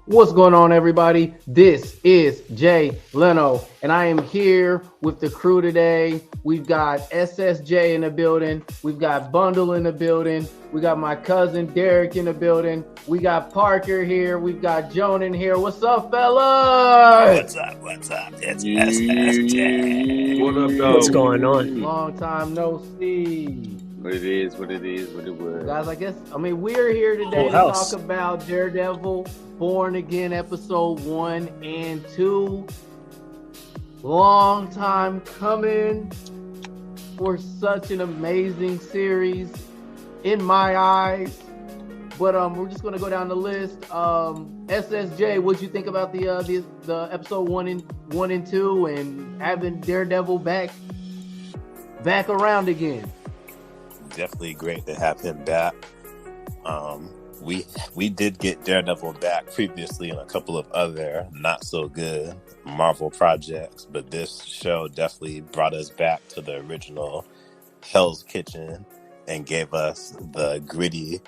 What's going on, everybody? This is Jay Leno, and I am here with the crew today. We've got SSJ in the building. We've got Bundle in the building. We got my cousin Derek in the building. We got Parker here. We've got Joan in here. What's up, fellas? What's up? It's SSJ. What up, dog? What's going on? Long time no see. What it is, what it was. Guys, we're here today to talk about Daredevil Born Again episode 1 and 2. Long time coming for such an amazing series in my eyes. But we're just gonna go down the list. SSJ, what'd you think about the episode 1 and 2 and having Daredevil back around again? Definitely great to have him back. We did get Daredevil back previously in a couple of other not so good Marvel projects, but this show definitely brought us back to the original Hell's Kitchen and gave us the gritty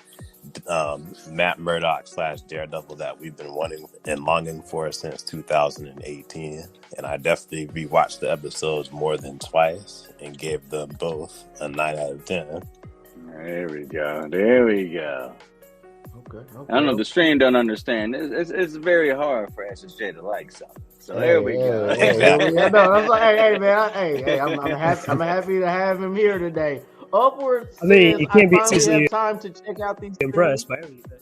Matt Murdock / Daredevil that we've been wanting and longing for since 2018. And I definitely rewatched the episodes more than twice and gave them both a 9 out of 10. There we go. Okay. I don't know if the stream don't understand. It's very hard for SSJ to like something. So there we go. No, I was like, hey, man, I'm happy to have him here today. Upwards. I mean, you can't be too time to check out these. Impressed by everything.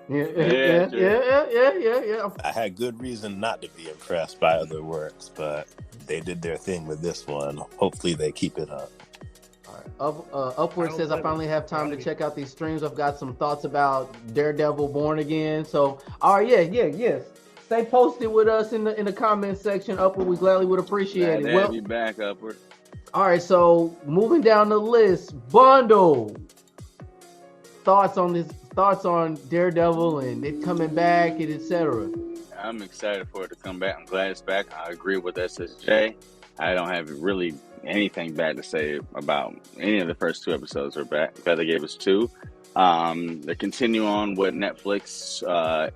Yeah. I had good reason not to be impressed by other works, but they did their thing with this one. Hopefully they keep it up. Upward says I finally have time to check out these streams. I've got some thoughts about Daredevil Born Again. So, all right, yes. Stay posted with us in the comment section. Upward, we gladly would appreciate it. Well, be back, Upward. All right, so moving down the list, Bundle. Thoughts on Daredevil and it coming back and etc. I'm excited for it to come back. I'm glad it's back. I agree with SSJ. I don't have really anything bad to say about any of the first 2 episodes are back because they gave us 2. They continue on what Netflix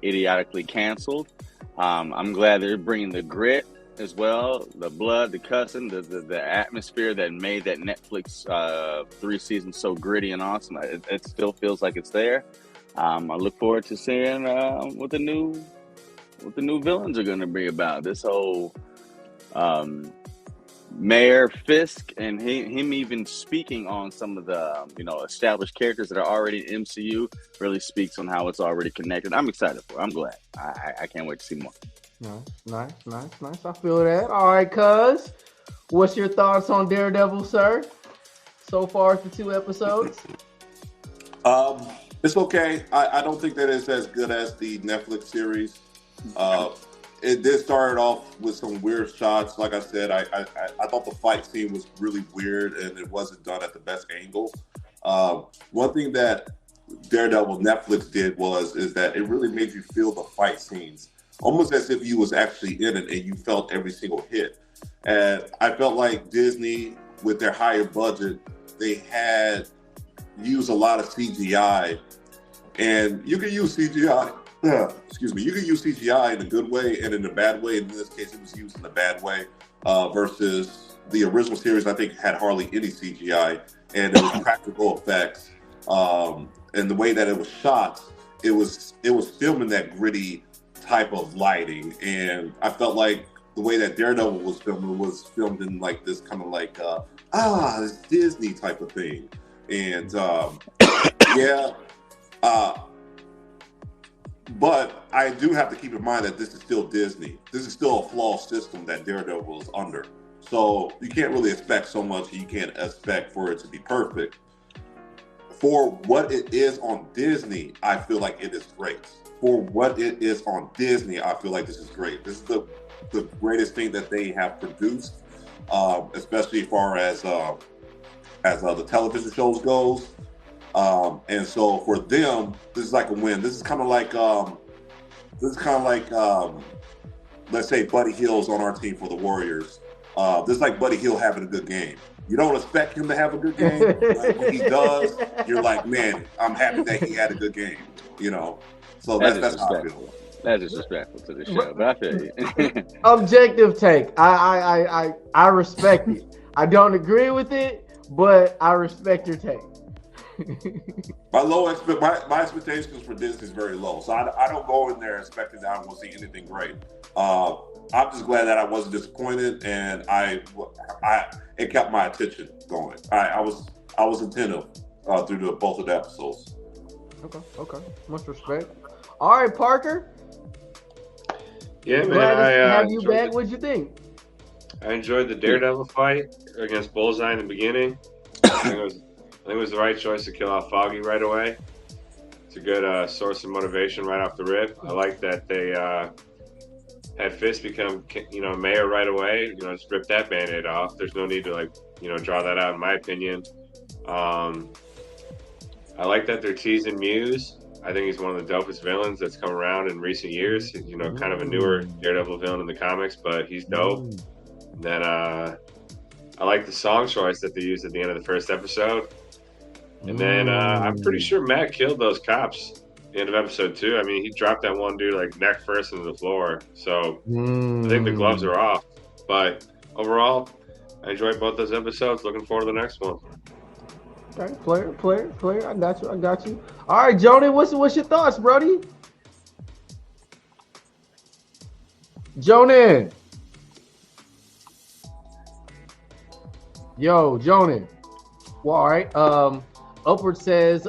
idiotically canceled. I'm glad they're bringing the grit as well, the blood, the cussing, the atmosphere that made that Netflix 3 seasons so gritty and awesome. It still feels like it's there. I look forward to seeing what the new villains are going to be about. This whole Mayor Fisk and him even speaking on some of the established characters that are already in MCU really speaks on how it's already connected. I'm excited for it. I'm glad. I can't wait to see more. Nice. I feel that. All right, cuz, what's your thoughts on Daredevil, sir? So far for 2 episodes? It's okay. I don't think that it's as good as the Netflix series. It did start off with some weird shots. Like I said, I thought the fight scene was really weird and it wasn't done at the best angle. One thing that Daredevil Netflix did is that it really made you feel the fight scenes, almost as if you was actually in it and you felt every single hit. And I felt like Disney, with their higher budget, they had used a lot of CGI, and you can use CGI. You can use CGI in a good way and in a bad way. In this case, it was used in a bad way versus the original series. I think had hardly any CGI, and it was practical effects. And the way that it was shot, it was filmed in that gritty type of lighting, and I felt like the way that Daredevil was filmed in like this kind of like this Disney type of thing, and but I do have to keep in mind that this is still Disney. This is still a flawed system that Daredevil is under. So you can't really expect so much. You can't expect for it to be perfect. For what it is on Disney, I feel like it is great. For what it is on Disney, I feel like this is great. This is the greatest thing that they have produced, especially as far as the television shows goes. And so for them, this is like a win. This is kind of like let's say Buddy Hield's on our team for the Warriors. This is like Buddy Hield having a good game. You don't expect him to have a good game, but when he does, you're like, man, I'm happy that he had a good game. You know, so that's how I feel. That's disrespectful to the show, but I feel you. Objective take. I respect it. I don't agree with it, but I respect your take. My expectations for this is very low, so I don't go in there expecting that I won't see anything great. I'm just glad that I wasn't disappointed, and it kept my attention going. I was attentive through both of the episodes. Okay. Much respect. All right, Parker. Yeah, Glad man. to have you back. What'd you think? I enjoyed the Daredevil fight against Bullseye in the beginning. I think it was the right choice to kill off Foggy right away. It's a good source of motivation right off the rip. I like that they had Fisk become, mayor right away. Just rip that Band-Aid off. There's no need to draw that out, in my opinion. I like that they're teasing Muse. I think he's one of the dopest villains that's come around in recent years. Kind of a newer Daredevil villain in the comics, but he's dope. Then I like the song choice that they used at the end of the first episode. And then I'm pretty sure Matt killed those cops at the end of episode 2. I mean, he dropped that one dude like neck first into the floor. So I think the gloves are off. But overall, I enjoyed both those episodes. Looking forward to the next one. Okay, player. I got you. All right, Joni, what's your thoughts, Brody? Joni. Yo, Joni. Well, all right. Upward says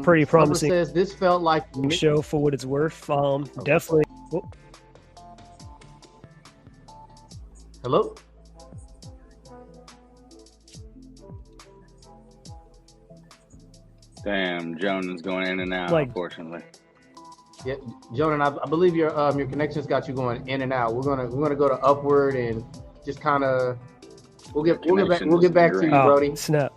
pretty promising. Upward says this felt like show for what it's worth. Definitely. Oh. Hello? Damn, Jonah's going in and out, unfortunately. Yeah, Jonah, I believe your connection's got you going in and out. We're gonna go to Upward and just kind of we'll get back to you, Brody. Snap.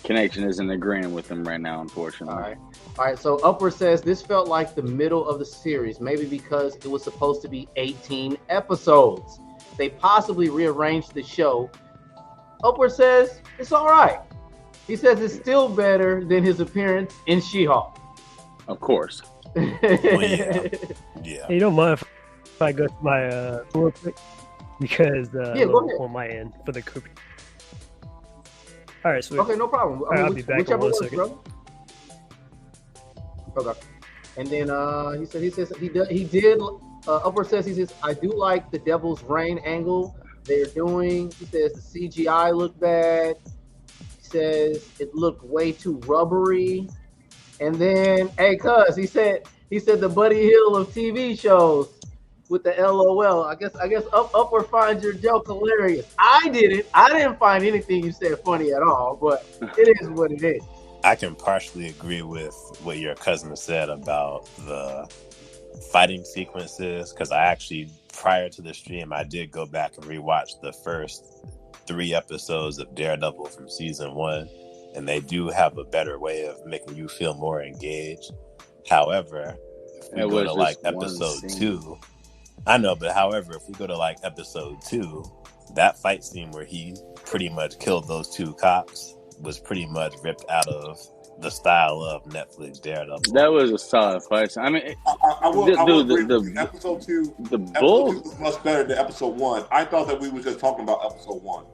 Connection isn't agreeing with him right now, unfortunately. All right. So Upward says this felt like the middle of the series, maybe because it was supposed to be 18 episodes. They possibly rearranged the show. Upward says it's all right. He says it's still better than his appearance in She-Hulk. Of course. Yeah. You don't mind if I go to my real quick? Because go ahead. On my end for the cookie. All right, sweet. Okay, no problem. I'll be back in 1 second. Bro. Okay. And then he did. Upward says he says I do like the Devil's Reign angle they're doing. He says the CGI looked bad. He says it looked way too rubbery. And then, hey, cuz he said the Buddy Hill of TV shows with the LOL. I guess Upward finds your joke hilarious. I didn't find anything you said funny at all, but it is what it is. I can partially agree with what your cousin said about the fighting sequences, because I actually, prior to the stream, I did go back and rewatch the first 3 episodes of Daredevil from season 1, and they do have a better way of making you feel more engaged. However, if we go to like episode 2, I know, but however, if we go to like episode 2, that fight scene where he pretty much killed those 2 cops was pretty much ripped out of the style of Netflix Daredevil. That was a solid fight. I mean, I will agree with you. Episode 2 was much better than episode 1. I thought that we were just talking about episode 1.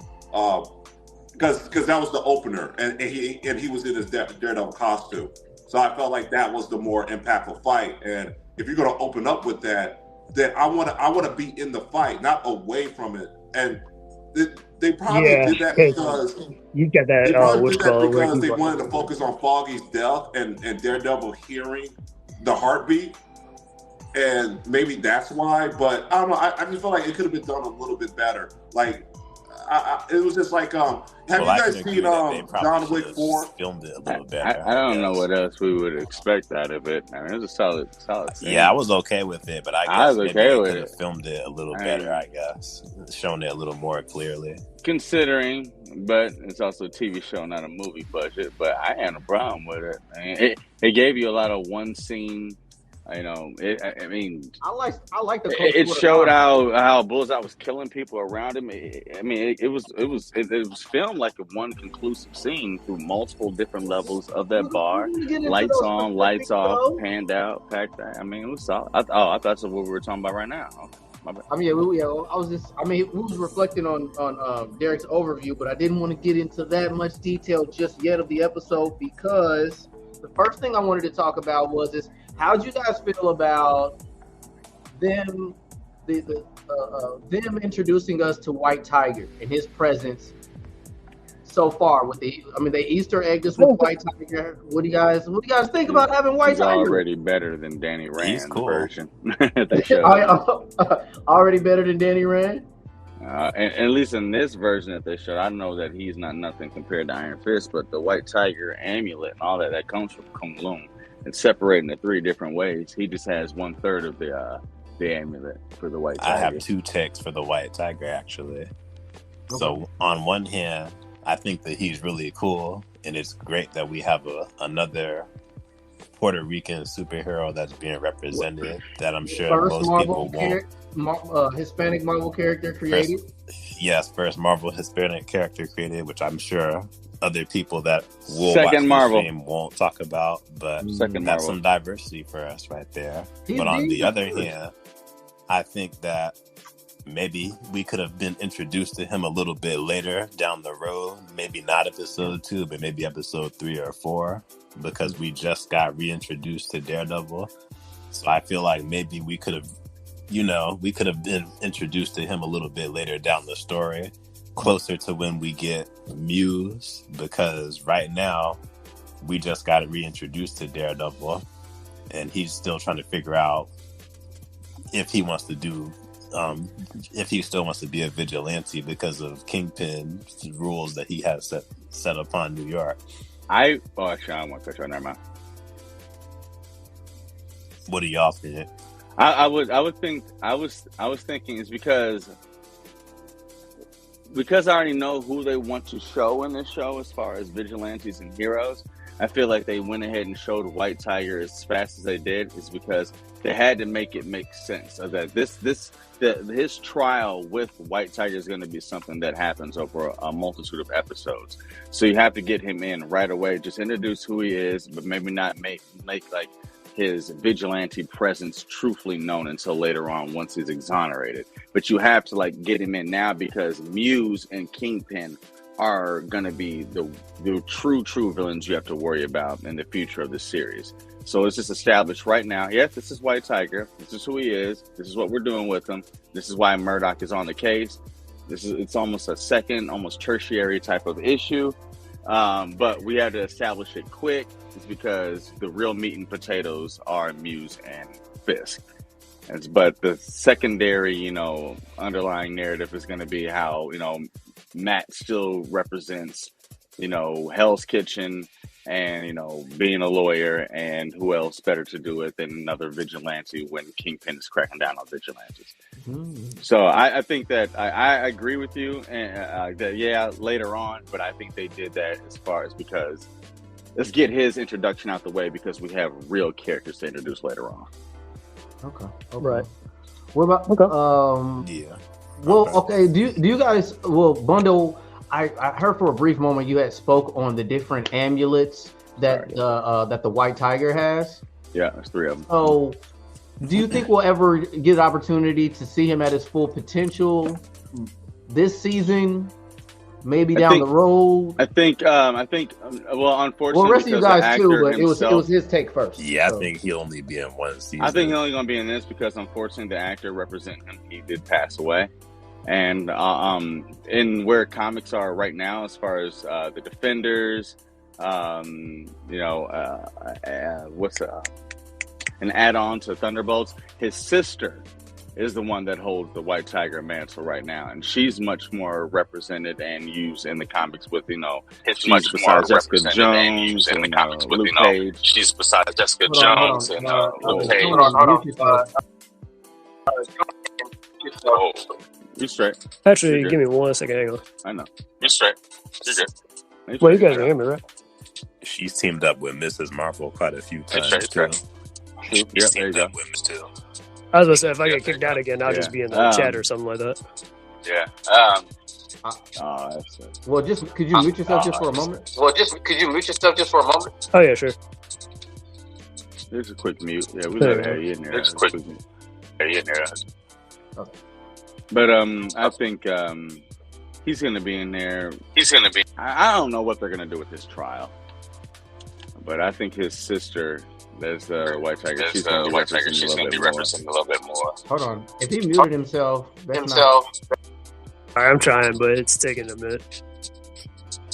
Because that was the opener, and he was in his Daredevil costume. So I felt like that was the more impactful fight. And if you're going to open up with that, then I want to be in the fight, not away from it. And they probably did that because you get that. Because they wanted to focus on Foggy's death and Daredevil hearing the heartbeat, and maybe that's why. But I don't know. I just feel like it could have been done a little bit better. Like it was just like have you guys seen John Wick 4? Filmed it a little better. I don't know what else we would expect out of it. I mean, it was a solid scene. Yeah, I was okay with it, but I was okay with it. Filmed it a little better, I guess, shown it a little more clearly. Considering, but it's also a TV show, not a movie budget. But I had a problem with it. I mean, it gave you a lot of one scene I mean, I like the close it quarter showed combat. how Bullseye was killing people around him. It was filmed like a one conclusive scene through multiple different levels of that We're bar. gonna get into Lights those on, lights specifics, off, though. panned out, packed out. I mean, it was solid. I thought that's what we were talking about right now. Okay, my bad. I mean, we was reflecting on Derek's overview, but I didn't want to get into that much detail just yet of the episode because the first thing I wanted to talk about was how'd you guys feel about them them introducing us to White Tiger and his presence so far with they Easter egged us with White Tiger. What do you guys think about having White He's Tiger? already better than Danny Rand's cool. version. They showed. Already better than Danny Rand? And at least in this version that they showed, I know that he's not nothing compared to Iron Fist, but the White Tiger amulet and all that comes from Kunlun. It's separated into 3 different ways. He just has 1/3 of the amulet for the White Tiger. I have 2 takes for the White Tiger, actually. Okay. So on one hand, I think that he's really cool, and it's great that we have another Puerto Rican superhero that's being represented that I'm sure first most Marvel people won't. Hispanic Marvel character created. First Marvel Hispanic character created, which I'm sure other people that will Second watch Marvel the stream won't talk about, but Second that's Marvel. some diversity for us right there. He but on did. the other hand, I think that maybe we could have been introduced to him a little bit later down the road. Maybe not episode 2, but maybe episode 3 or 4, because we just got reintroduced to Daredevil. So I feel like maybe we could have been introduced to him a little bit later down the story, closer to when we get Muse, because right now we just got reintroduced to Daredevil, and he's still trying to figure out if he wants to do if he still wants to be a vigilante because of Kingpin's rules that he has set upon New York. Actually, I don't want to touch on that, man. What do y'all think? I was thinking it's because I already know who they want to show in this show as far as vigilantes and heroes. I feel like they went ahead and showed White Tiger as fast as they did is because they had to make it make sense of that his trial with White Tiger is going to be something that happens over a multitude of episodes. So you have to get him in right away, just introduce who he is, but maybe not make like his vigilante presence truthfully known until later on once he's exonerated. But you have to get him in now because Muse and Kingpin are going to be the true villains you have to worry about in the future of this series. So it's just established right now. Yes, this is White Tiger. This is who he is. This is what we're doing with him. This is why Murdock is on the case. It's almost a second, almost tertiary type of issue. But we had to establish it quick. It's because the real meat and potatoes are Muse and Fisk. But the secondary, underlying narrative is going to be how, Matt still represents, Hell's Kitchen and, being a lawyer, and who else better to do it than another vigilante when Kingpin is cracking down on vigilantes. Mm-hmm. So I think that I agree with you and that, later on, but I think they did that as far as because let's get his introduction out the way because we have real characters to introduce later on. Okay. Right. What about yeah. Well, okay. Do you guys bundle? I heard for a brief moment you had spoke on the different amulets that that the White Tiger has. Yeah, there's 3 of them. So, do you think we'll ever get an opportunity to see him at his full potential this season? Maybe down the road. I think. Well, unfortunately, well, the rest of you guys too, but himself, it was his take first. Yeah, so. I think he'll only be in one season. I think he's only going to be in this because, unfortunately, the actor representing him, he did pass away. And in where comics are right now, as far as the Defenders, what's an add-on to Thunderbolts, his sister is the one that holds the White Tiger mantle right now, and she's much more represented and used in the comics with she's besides Jessica Jones in the comics with Luke Cage. She's besides Jessica Jones and Luke Cage. You straight? Actually, give me 1 second. Hang on. I know. You straight? You're good. Well, you guys can hear me, right? She's teamed up with Mrs. Marvel quite a few times too. True. Yep, there you go. Women's too. I was gonna say if I get kicked out again, I'll just be in the chat or something like that. Yeah. Well, just could you mute yourself just for a moment? Oh yeah, sure. There's a quick mute. Yeah, we let you in there. There's a quick mute. Okay. But I think he's gonna be in there. I don't know what they're gonna do with his trial, but I think his sister, there's the White Tiger. She's gonna be referencing a little bit more. Hold on. If he muted himself, that's All right, I'm trying, but it's taking a minute.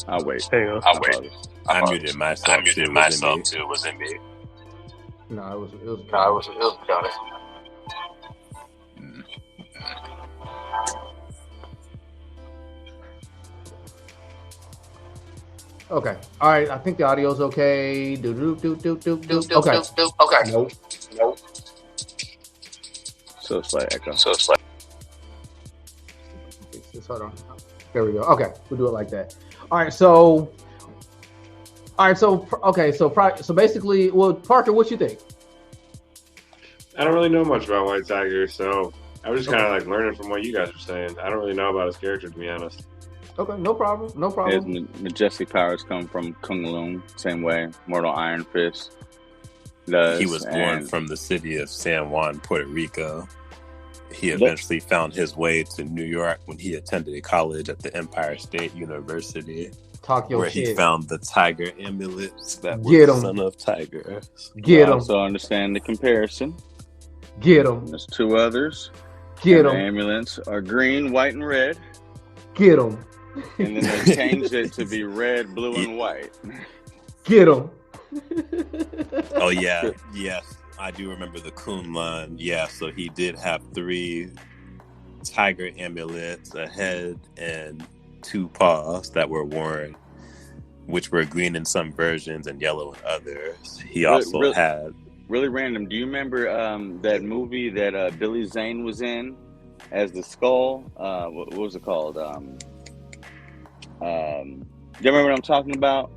I'll wait. Hang on. I muted myself. Too. Was in me. No, it was Johnny. Okay. All right. I think the audio's okay. Okay. Nope. So slight echo. Hold on. There we go. Okay. We'll do it like that. All right. So basically, well, Parker, what you think? I don't really know much about White Tiger, so I was just kind of like learning from what you guys were saying. I don't really know about his character, to be honest. Okay, no problem. His majestic powers come from Kung Lun, same way. Mortal Iron Fist does. He was born from the city of San Juan, Puerto Rico. He eventually found his way to New York when he attended college at the Empire State University, where he found the tiger amulets that were the son of Tiger. Get him. So understand the comparison. Get him. There's two others. Get him. The amulets are green, white, and red. Get him. And then they changed it to be red, blue, and white. Get him. Oh, yeah. Yes. I do remember the Kunlun. Yeah, so he did have 3 tiger amulets, a head, and 2 paws that were worn, which were green in some versions and yellow in others. He also had... Really random. Do you remember that movie that Billy Zane was in as the Skull? What was it called? Do you remember what I'm talking about?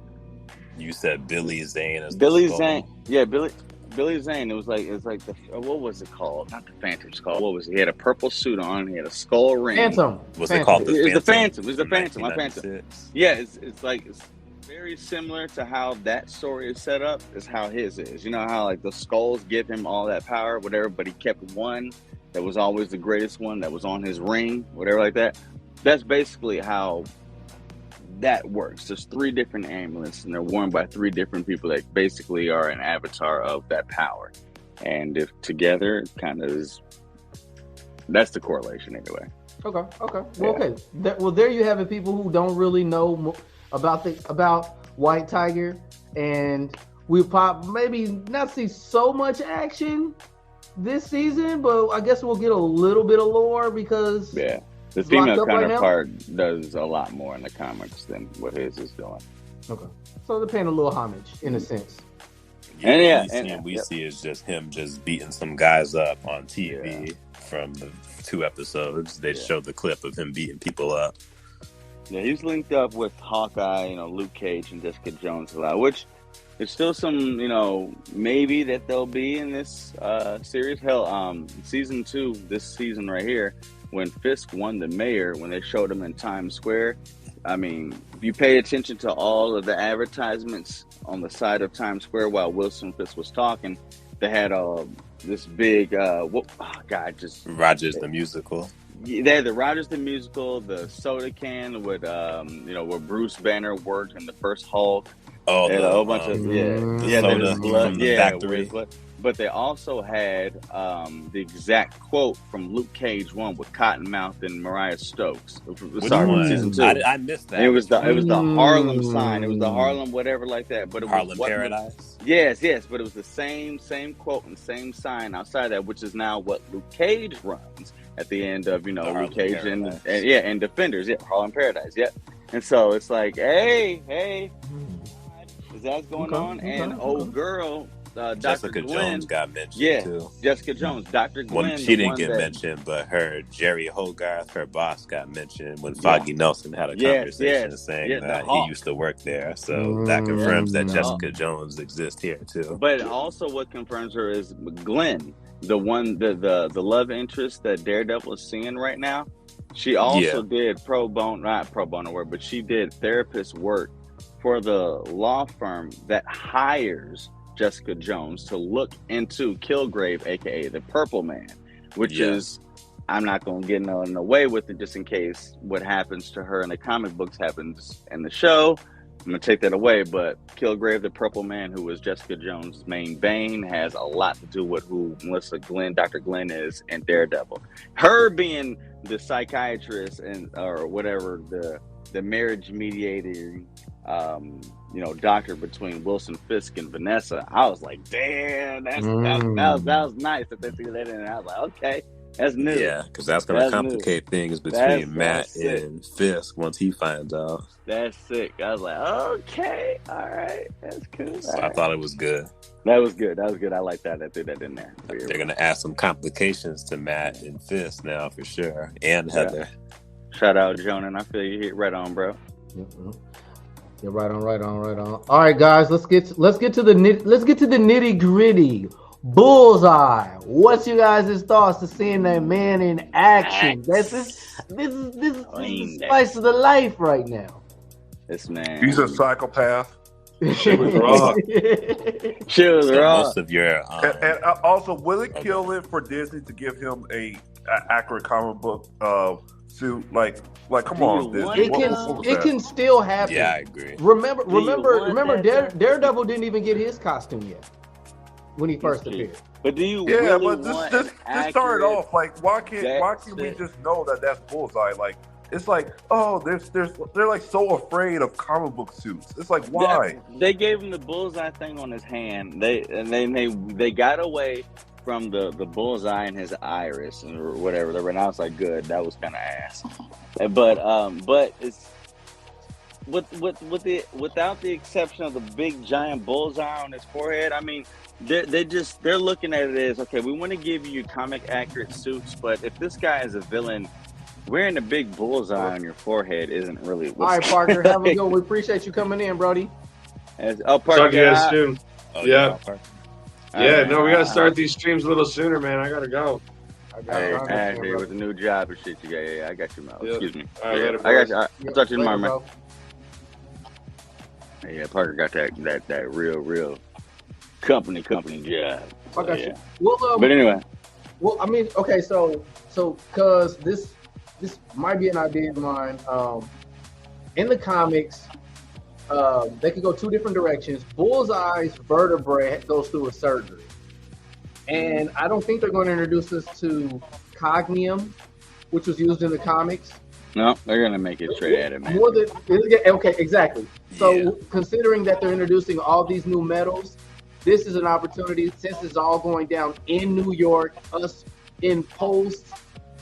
You said Billy Zane as Billy the Zane. Yeah, Billy Zane. It was like what was it called? Not the Phantom Skull. What was it? He had a purple suit on. He had a skull ring. Phantom. Was it called the Phantom? It's the Phantom. It's the Phantom. My Phantom. Yeah, it's very similar to how that story is set up. Is how his is. You know how like the skulls give him all that power, whatever, but he kept one that was always the greatest one that was on his ring, whatever like that. That's basically how that works. There's 3 different amulets, and they're worn by 3 different people that basically are an avatar of that power. And if together, it kind of is. That's the correlation, anyway. Okay. Well, okay. There you have it. People who don't really know about White Tiger, and we'll maybe not see so much action this season, but I guess we'll get a little bit of lore because the female counterpart does a lot more in the comics than what his is doing. Okay, so they're paying a little homage in a sense. We see is just him just beating some guys up on TV from the 2 episodes. They showed the clip of him beating people up. Yeah, he's linked up with Hawkeye, Luke Cage, and Jessica Jones a lot, which there's still some, maybe that they'll be in this series. Hell, season 2, this season right here, when Fisk won the mayor, when they showed him in Times Square, I mean, if you pay attention to all of the advertisements on the side of Times Square while Wilson Fisk was talking, they had this big, Rogers the Musical. They had the Rogers the Musical, the soda can with, where Bruce Banner worked in the first Hulk. Oh, they had a whole bunch of soda from the factory. But they also had the exact quote from Luke Cage 1 with Cottonmouth and Mariah Stokes. From season 2. I missed that. It was the Harlem sign. It was the Harlem whatever like that. But it Harlem was Paradise. Yes, but it was the same quote and same sign outside that, which is now what Luke Cage runs at the end of Luke Cage and Defenders. Yeah, Harlem Paradise. Yeah, and so it's like, hey, is that going on? And old girl Dr. Jessica Glenn. Jones got mentioned Yeah, too. Jessica Jones. Dr. Glenn. She didn't one get that, mentioned, but her Jerry Hogarth, her boss, got mentioned when Foggy Nelson had a Yes, conversation yes. saying Yeah, the that he Hawk. used to work there. So that confirms that The Jessica Hawk. Jones exists here too. But also, what confirms her is Glenn, the one, the love interest that Daredevil is seeing right now. She also did not pro bono work, but she did therapist work for the law firm that hires Jessica Jones to look into Kilgrave, aka the Purple Man, which is, I'm not going to get in the way with it just in case what happens to her in the comic books happens in the show. I'm going to take that away, but Kilgrave, the Purple Man, who was Jessica Jones' main bane, has a lot to do with who Dr. Glenn is in Daredevil. Her being the psychiatrist or whatever, the marriage mediator, doctor between Wilson Fisk and Vanessa. I was like, damn, that was nice that they threw that in. And I was like, okay, that's new. Yeah, because that's going to complicate things between Matt and Fisk once he finds out. That's sick. I was like, okay, all right, that's cool. So I thought it was good. That was good. I like that. I threw that in there. They're going to add some complications to Matt and Fisk now for sure, and Heather. Shout out Jonan. I feel you hit right on, bro. Mm-hmm. Yeah, right on. All right, guys, let's get to the nitty gritty. Bullseye. What's you guys' thoughts to seeing that man in action? This is the spice of the life right now. This man. He's a psychopath. Shit was raw. Most of your and also, will it kill it for Disney to give him a accurate comic book suit? Like, come on, Disney. It can still happen. Yeah, I agree. Remember, Daredevil didn't even get his costume yet when he first appeared. But do you? Yeah, really but this started off like, why can't we just know that that's Bullseye? Like, it's like, oh, they're like so afraid of comic book suits. It's like, why? They gave him the Bullseye thing on his hand. They got away from the Bullseye in his iris or whatever. And I was like, good, that was kind of ass. But it's without the exception of the big giant bullseye on his forehead. I mean, they're looking at it as, okay, we want to give you comic accurate suits, but if this guy is a villain, wearing a big bullseye on your forehead isn't really. All right, Parker, have a go. We appreciate you coming in, Brody. Parker, talk to you guys soon. Yeah. Right, we gotta start these streams a little sooner, man. I gotta go. Hey, with the new job and shit, I got you, man. Yeah. Excuse me. I got you. I'll talk to you tomorrow, man. Yeah, Parker got that real company job. I got you. Well, but anyway. Well, I mean, okay, so because this might be an idea of mine. In the comics, they could go two different directions. Bullseye's vertebrae goes through a surgery, and I don't think they're going to introduce us to cognium, which was used in the comics. No, they're going to make it straight at it, man. Okay, exactly. So considering that they're introducing all these new metals, this is an opportunity, since it's all going down in New York, us in post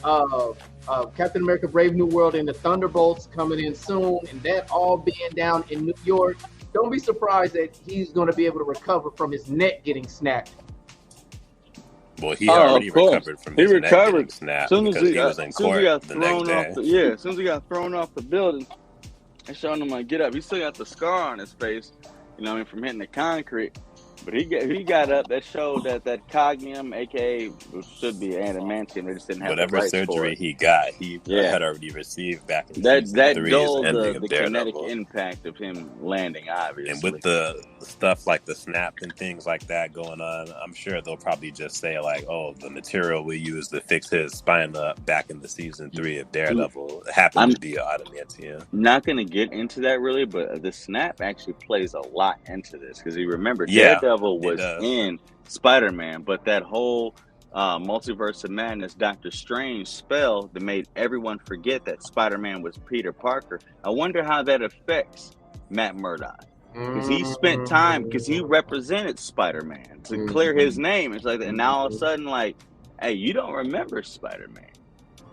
Captain America Brave New World and the Thunderbolts coming in soon, and that all being down in New York, don't be surprised that he's going to be able to recover from his neck getting snapped. Well, he already recovered from his neck getting snapped because he was in court the next day. As soon as he got thrown off the building, they showed him like get up. He still got the scar on his face, from hitting the concrete. But he got up. That showed that cognium, aka should be adamantium, they just didn't have whatever the rights surgery for it. he got. He had already received back in that season 3's dulled ending the of kinetic Daredevil. impact of him landing, obviously. And with the stuff like the snap and things like that going on, I'm sure they'll probably just say like, "Oh, the material we used to fix his spine up back in the season 3 of Daredevil happened to be adamantium." Not going to get into that really, but the snap actually plays a lot into this because you remember Daredevil was in Spider-Man, but that whole Multiverse of Madness Doctor Strange spell that made everyone forget that Spider-Man was Peter Parker. I wonder how that affects Matt Murdock, because he spent time, because he represented Spider-Man to clear his name. It's like, and now all of a sudden, like, hey, you don't remember Spider-Man.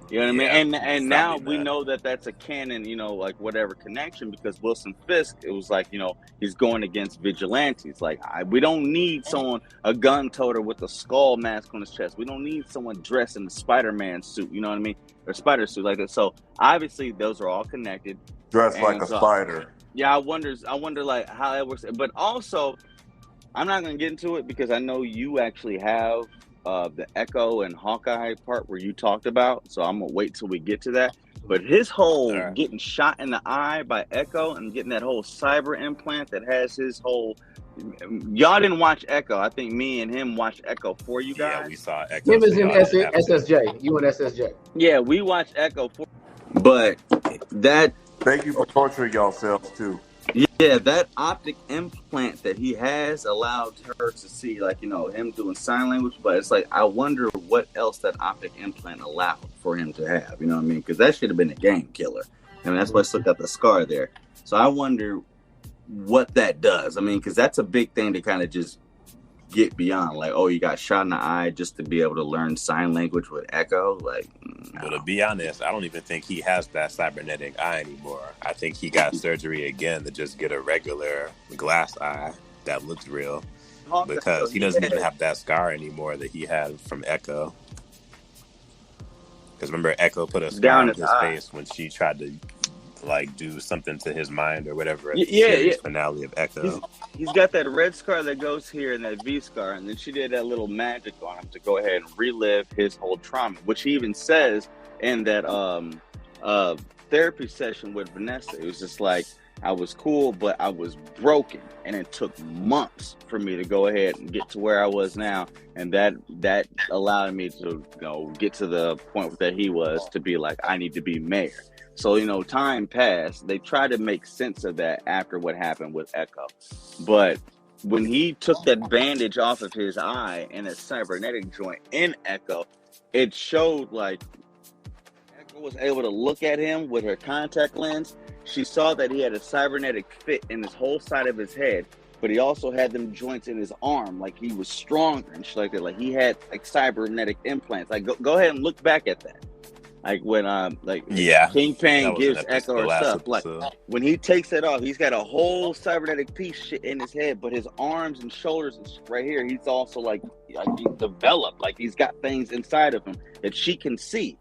You know what Yeah, I mean? And now probably we not. know that that's a canon, like whatever connection, because Wilson Fisk, it was like, he's going against vigilantes. Like, we don't need a gun toter with a skull mask on his chest. We don't need someone dressed in the Spider-Man suit, you know what I mean? Or spider suit like that. So obviously those are all connected. Dressed like And a so, spider. yeah, I wonder like how that works. But also, I'm not going to get into it because I know you actually have the Echo and Hawkeye part where you talked about. So I'm going to wait till we get to that. But his whole All right. getting shot in the eye by Echo and getting that whole cyber implant that has his whole. Y'all didn't watch Echo. I think me and him watched Echo for you guys. Yeah, we saw Echo. Him is so in y'all didn't have to. SSJ. You in SSJ. Yeah, we watched Echo for. But that. Thank you for torturing yourselves too. Yeah, that optic implant that he has allowed her to see, like, him doing sign language. But it's like, I wonder what else that optic implant allowed for him to have. You know what I mean? Because that should have been a game killer. I mean, that's why I still got the scar there. So I wonder what that does. I mean, because that's a big thing to kind of just get beyond. Like, oh, you got shot in the eye just to be able to learn sign language with Echo. Like, no. But to be honest, I don't even think he has that cybernetic eye anymore. I think he got surgery again to just get a regular glass eye that looks real. Because he doesn't even have that scar anymore that he had from Echo. Because remember, Echo put a scar on his face when she tried to do something to his mind or whatever at the series finale of Echo. He's got that red scar that goes here and that V scar, and then she did that little magic on him to go ahead and relive his whole trauma, which he even says in that therapy session with Vanessa. It was just like, I was cool, but I was broken, and it took months for me to go ahead and get to where I was now, and that allowed me to get to the point that he was, to be like, I need to be mayor. So, time passed. They tried to make sense of that after what happened with Echo. But when he took that bandage off of his eye and a cybernetic joint in Echo, it showed like Echo was able to look at him with her contact lens. She saw that he had a cybernetic fit in his whole side of his head, but he also had them joints in his arm, like he was stronger and shit like that. Like he had like cybernetic implants. Like go ahead and look back at that. Like when Kingpin gives Echo her stuff, like when he takes it off, he's got a whole cybernetic piece shit in his head, but his arms and shoulders and shit right here, he's also like he's developed, like he's got things inside of him that she can see.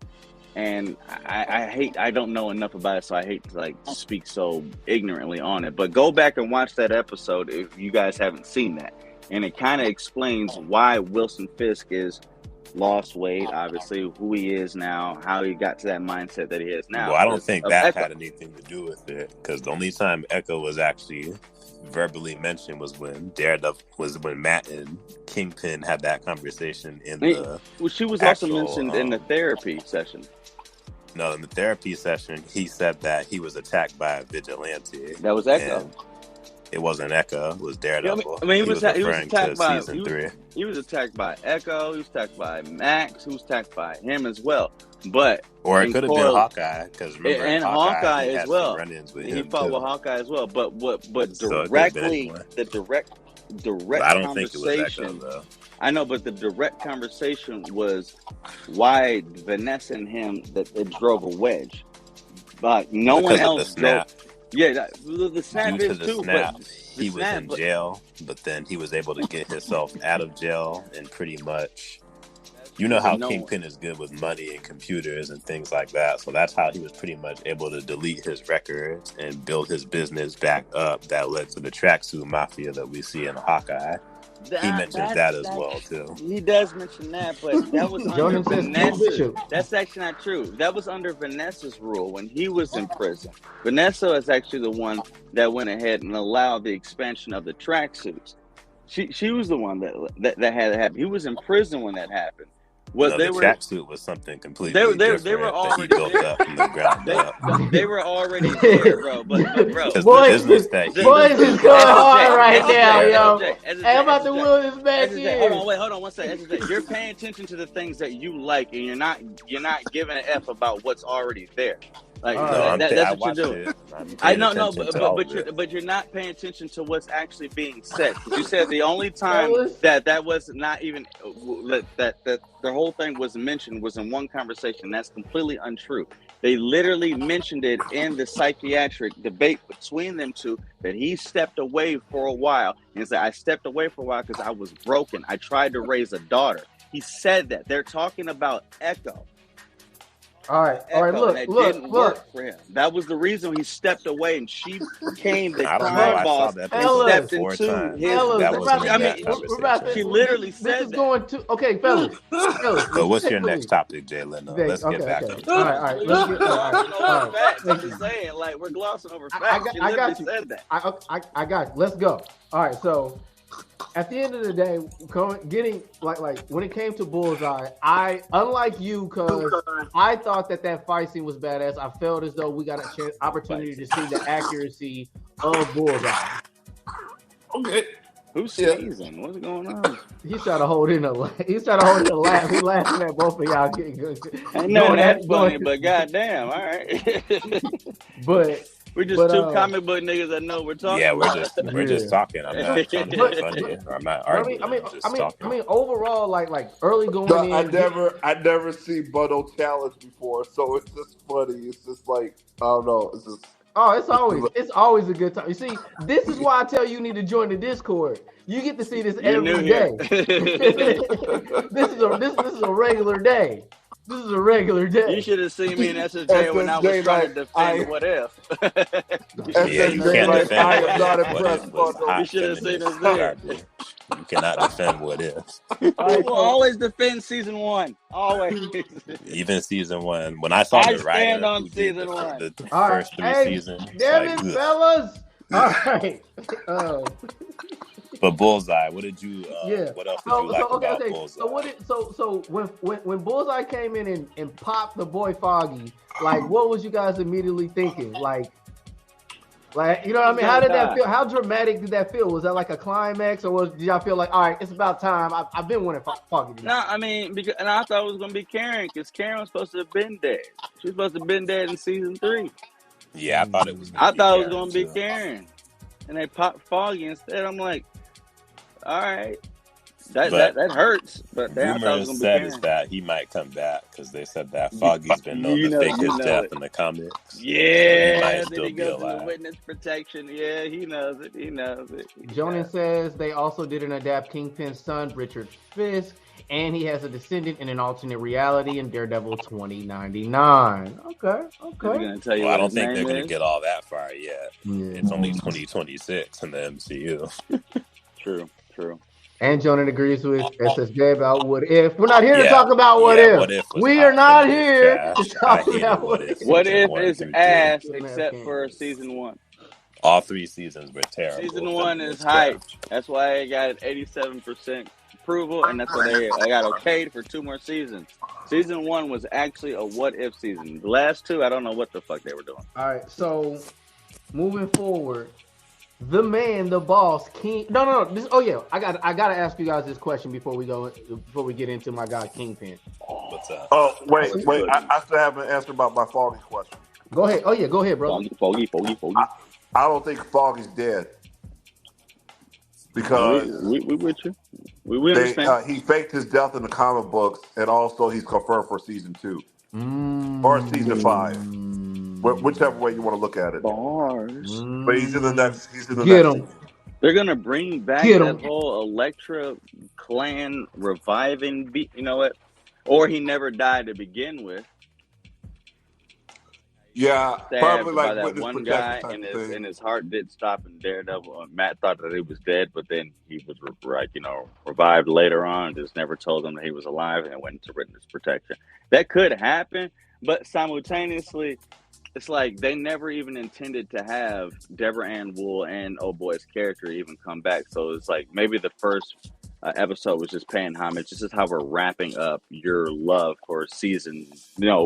And I don't know enough about it, so I hate to speak so ignorantly on it. But go back and watch that episode if you guys haven't seen that, and it kind of explains why Wilson Fisk is lost weight, obviously, who he is now, how he got to that mindset that he is now. Well, I don't think that had anything to do with it, because the only time Echo was actually verbally mentioned was when Matt and Kingpin had that conversation in the. Well, she was also mentioned in the therapy session. No, in the therapy session, he said that he was attacked by a vigilante. That was Echo. It wasn't Echo. It was Daredevil. I mean, he was referring attacked to by season 3. He was attacked by Echo. He was attacked by Max. He was attacked by him as well. But it could have been Hawkeye, because remember, and Hawkeye as well. Run-ins with he him fought too. with Hawkeye as well. But So directly, the direct I don't think it was Echo, though. I know, but the direct conversation was why Vanessa and him that it drove a wedge. But no one else drove. Yeah, the snap Due to is the too. snap, But he was in jail, but then he was able to get himself out of jail and pretty much. You know how Kingpin is good with money and computers and things like that. So that's how he was pretty much able to delete his records and build his business back up. That led to the tracksuit mafia that we see in Hawkeye. He mentions that as well, too. He does mention that, but that was under Vanessa. That's actually not true. That was under Vanessa's rule when he was in prison. Vanessa is actually the one that went ahead and allowed the expansion of the tracksuits. She was the one that had it happen. He was in prison when that happened. The tracksuit was something completely different. They were already built up from the ground up. They were already there, bro. But bro, boys is going hard right now, yo. Hey, I'm about to wheel this back in. Hold on 1 second. You're paying attention to the things that you like, and you're not giving an F about what's already there. Like that's what you're doing. You I paid know, no, attention to all of it. but you're not paying attention to what's actually being said. Because you said the only time Fellas. that was not even that the whole thing was mentioned was in one conversation. That's completely untrue. They literally mentioned it in the psychiatric debate between them two that he stepped away for a while and said, "I stepped away for a while because I was broken. I tried to raise a daughter." He said that. They're talking about Echo. All right, And it didn't work for him. That was the reason he stepped away, and she became the I don't know. crime I boss saw that and episode stepped four into times. his. That Fellas, wasn't in that we're about conversation. She literally this said is that. going to okay, fellas. But what's your next topic, Jay Leno? Let's get back on All right. We're Let's get glossing all over right. facts. Thank I'm you. just saying, like we're glossing over I facts. She literally got you. said that. I got you. Let's go. All right, so at the end of the day, getting like when it came to Bullseye, I unlike you, cause I thought that fight scene was badass. I felt as though we got a opportunity to see the accuracy of Bullseye. Okay. Who's sneezing? What's going on? He's trying to hold in a laugh. He's trying to hold in a laugh. He's laughing at both of y'all. Ain't nothing that funny, but goddamn, all right. But we're just two comic book niggas that know we're talking. Yeah, we're just talking. I'm not trying to be funny. I'm not arguing. I mean, overall, like early going in. I never see Butto challenge before, so it's just funny. It's just like I don't know. It's just. Oh, it's always a good time. You see, this is why I tell you need to join the Discord. You get to see this every day. This is a regular day. This is a regular day. You should have seen me in SSJ when I was trying to defend What If. Yeah, you can't defend. I am not impressed. You should have seen us there. You cannot defend What If. We will always defend season 1. Always. Even season 1. When I saw the writer stand on who did season 1. the first 3 seasons. Damn it, fellas! All right. But Bullseye, what did you? What else did you like about Bullseye? So when Bullseye came in and popped the boy Foggy, like what was you guys immediately thinking? Like you know what I mean? How did that feel? How dramatic did that feel? Was that like a climax, or did y'all feel like, all right, it's about time? I've been wanting Foggy. No, I mean, and I thought it was gonna be Karen because Karen was supposed to have been dead. She was supposed to have been dead in season 3. Yeah, I thought it was. I thought it was gonna be Karen, and they popped Foggy instead. I'm like, all right, that hurts. But rumors said is that he might come back because they said that Foggy's been known to fake his death in the comics. Yeah, so he then he goes to the witness protection. Yeah, he knows it. Jonan says they also didn't adapt Kingpin's son, Richard Fisk, and he has a descendant in an alternate reality in Daredevil 2099. Okay. Gonna tell you I don't think they're going to get all that far yet. Yeah. It's only 2026 in the MCU. True. And Jonan agrees with SSJ about What If. We're not here to talk about What If. We are not here to talk about What If. What If is ass except for season 1. All 3 seasons were terrible. Season 1 is hype. That's why it got an 87% approval, and that's why they got okayed for 2 more seasons. Season 1 was actually a What If season. The last 2, I don't know what the fuck they were doing. All right, so moving forward, the man, the boss, King. No. I gotta ask you guys this question before we get into my guy Kingpin. What's up? Oh wait! I still haven't answered about my Foggy question. Go ahead. Oh yeah, go ahead, bro. Foggy. I don't think Foggy's dead because we with you. We understand. He faked his death in the comic books, and also he's confirmed for season 2 or season 5. Whichever way you want to look at it. Bars. But he's in the next. Get him. They're gonna bring back that whole Elektra clan reviving. You know what? Or he never died to begin with. Yeah, probably like that one guy, and his heart did stop in Daredevil. Matt thought that he was dead, but then he was revived later on. Just never told him that he was alive, and went into witness protection. That could happen, but simultaneously, it's like they never even intended to have Deborah Ann Wool and Oh Boy's character even come back. So it's like maybe the first episode was just paying homage. This is how we're wrapping up your love for season,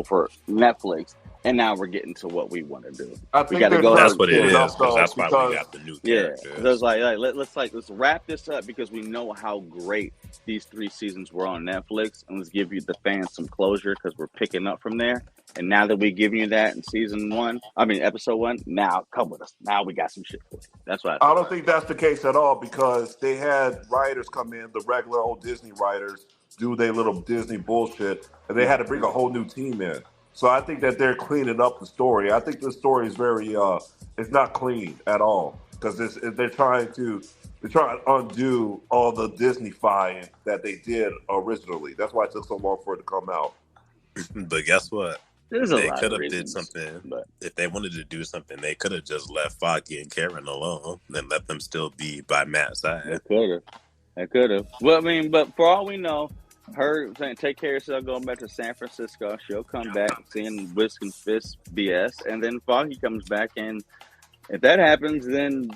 for Netflix. And now we're getting to what we want to do. We got to go. That's what it is. That's why we got the new characters. Yeah, it's like let's wrap this up because we know how great these 3 seasons were on Netflix, and let's give you the fans some closure because we're picking up from there. And now that we're giving you that in episode 1, now come with us. Now we got some shit for you. That's what I I feel don't like. think that's the case at all because they had writers come in, the regular old Disney writers, do their little Disney bullshit, and they had to bring a whole new team in. So I think that they're cleaning up the story. I think the story is very, it's not clean at all because they're trying to undo all the Disney-fying that they did originally. That's why it took so long for it to come out. But guess what? There's a They lot could of have did reasons, something. but If they wanted to do something, they could have just left Foggy and Karen alone and let them still be by Matt's side. they could have. Well, I mean, but for all we know, her saying take care of yourself, going back to San Francisco, she'll come back seeing Whisk and Fisk BS, and then Foggy comes back, and if that happens, then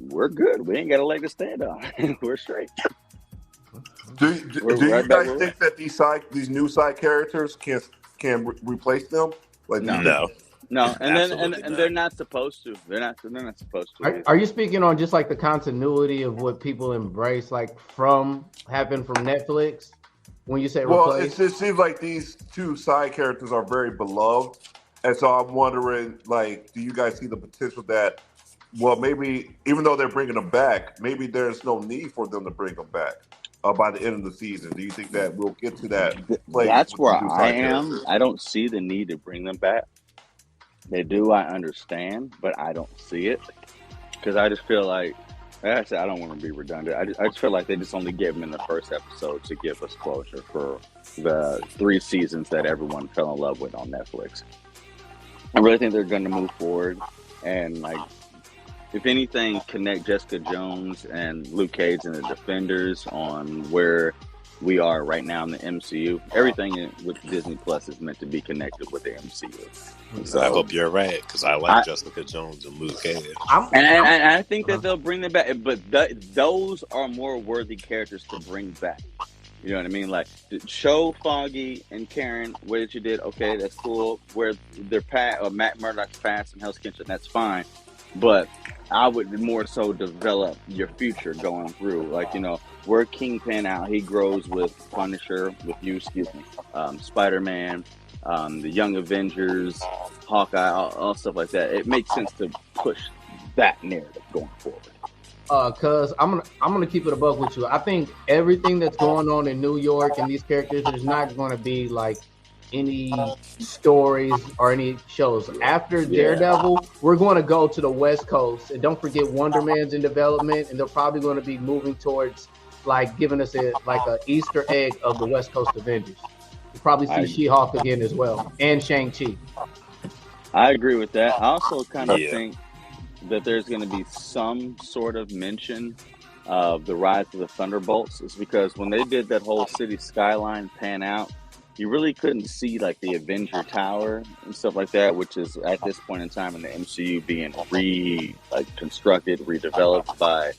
we're good. We ain't got a leg to stand on. We're straight. Do you right back guys where think that these new side characters can replace them? Like No. No, and Absolutely then not. they're not supposed to. They're not supposed to. Are you speaking on just like the continuity of what people embrace, like happened from Netflix? When you say Well, replace, it seems like these two side characters are very beloved, and so I'm wondering, like, do you guys see the potential that, well, maybe even though they're bringing them back, maybe there's no need for them to bring them back by the end of the season? Do you think that we'll get to that place? That's with where the new I side am. characters? I don't see the need to bring them back. They do, I understand, but I don't see it because I just feel like I said, I don't want to be redundant. I just feel like they just only gave them in the first episode to give us closure for the 3 seasons that everyone fell in love with on Netflix. I really think they're going to move forward and, like, if anything, connect Jessica Jones and Luke Cage and the Defenders on where we are right now in the MCU. Everything with Disney Plus is meant to be connected with the MCU. So I hope you're right because I like Jessica Jones and Luke Cage. And I think that they'll bring them back, but those are more worthy characters to bring back. You know what I mean? Like, show Foggy and Karen where you did. Okay, that's cool. Where they're Matt Murdock's past and Hell's Kitchen, that's fine. But I would more so develop your future going through. Like, you know, where Kingpin out, he grows with Punisher, Spider-Man, the Young Avengers, Hawkeye, all stuff like that. It makes sense to push that narrative going forward. Cause I'm gonna keep it a buck with you. I think everything that's going on in New York and these characters, there's not going to be like any stories or any shows after Daredevil. We're going to go to the West Coast, and don't forget Wonder Man's in development, and they're probably going to be moving towards like giving us a Easter egg of the West Coast Avengers. We'll probably see She-Hulk again as well, and Shang-Chi. I agree with that. I also kind of think that there's going to be some sort of mention of the rise of the Thunderbolts. It's because when they did that whole city skyline pan out, you really couldn't see like the Avenger Tower and stuff like that, which is at this point in time in the MCU being reconstructed, redeveloped by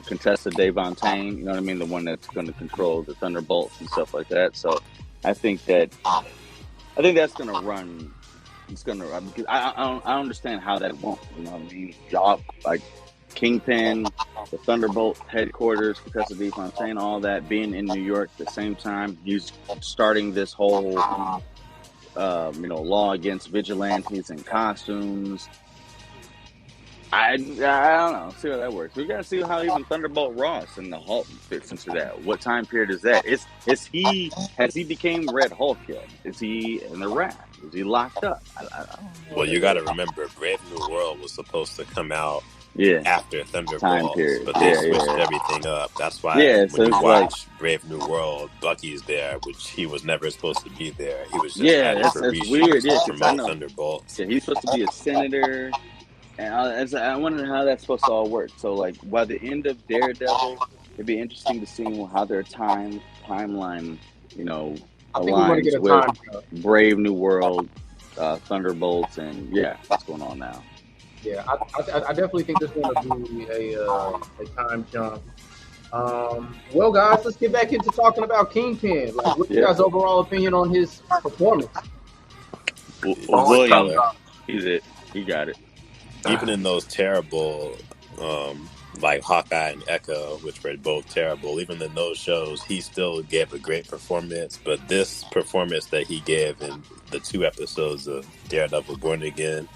Contessa De Fontaine. You know what I mean? The one that's going to control the Thunderbolts and stuff like that. So I think that's going to run. It's going to. I understand how that won't. You know what I mean? Y'all like Kingpin, the Thunderbolt headquarters, Contessa De Fontaine, all that being in New York at the same time. He's starting this whole, law against vigilantes and costumes. I don't know. See how that works. We gotta see how even Thunderbolt Ross and the Hulk fits into that. What time period is that? Has he became Red Hulk yet? Is he in the raft? Is he locked up? I don't know. Well, you got to remember, Brave New World was supposed to come out after Thunderbolts, but they switched everything up. That's why when you watch Brave New World, Bucky's there, which he was never supposed to be there. He was just added for weird. to promote Thunderbolts. Yeah, he's supposed to be a senator. And I wonder how that's supposed to all work. So, like, by the end of Daredevil, it'd be interesting to see how their timeline, aligns with Brave New World, Thunderbolts, and what's going on now. Yeah, I definitely think there's going to be a time jump. Well, guys, let's get back into talking about Kingpin. Like, what's your guys' overall opinion on his performance? William, he's it. He got it. Even in those terrible like Hawkeye and Echo, which were both terrible. Even in those shows, he still gave a great performance. But this performance that he gave in the 2 episodes of Daredevil Born Again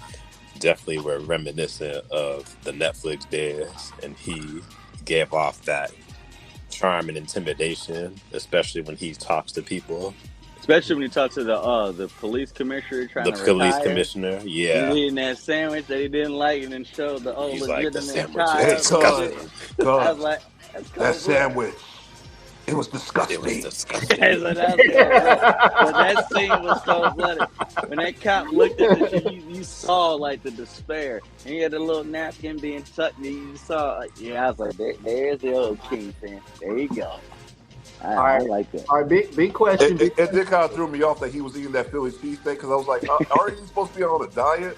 definitely were reminiscent of the Netflix days, and he gave off that charm and intimidation, especially when he talks to people. Especially when you talk to the police commissioner trying The to police retire. commissioner, He's yeah. eating that sandwich that he didn't like, and then showed the old He's like, the legitimate sandwich child. is disgusting. I was like, that's cold That sandwich, it was disgusting. It was disgusting. So that's but that scene was cold blooded. When that cop looked at the shit, you saw like the despair, and he had a little napkin being tucked. And you saw, I was like, there's the old Kingpin. There you go. I like that. All right, big question. It did kind of threw me off that he was eating that Philly cheesesteak because I was like, aren't you supposed to be on a diet?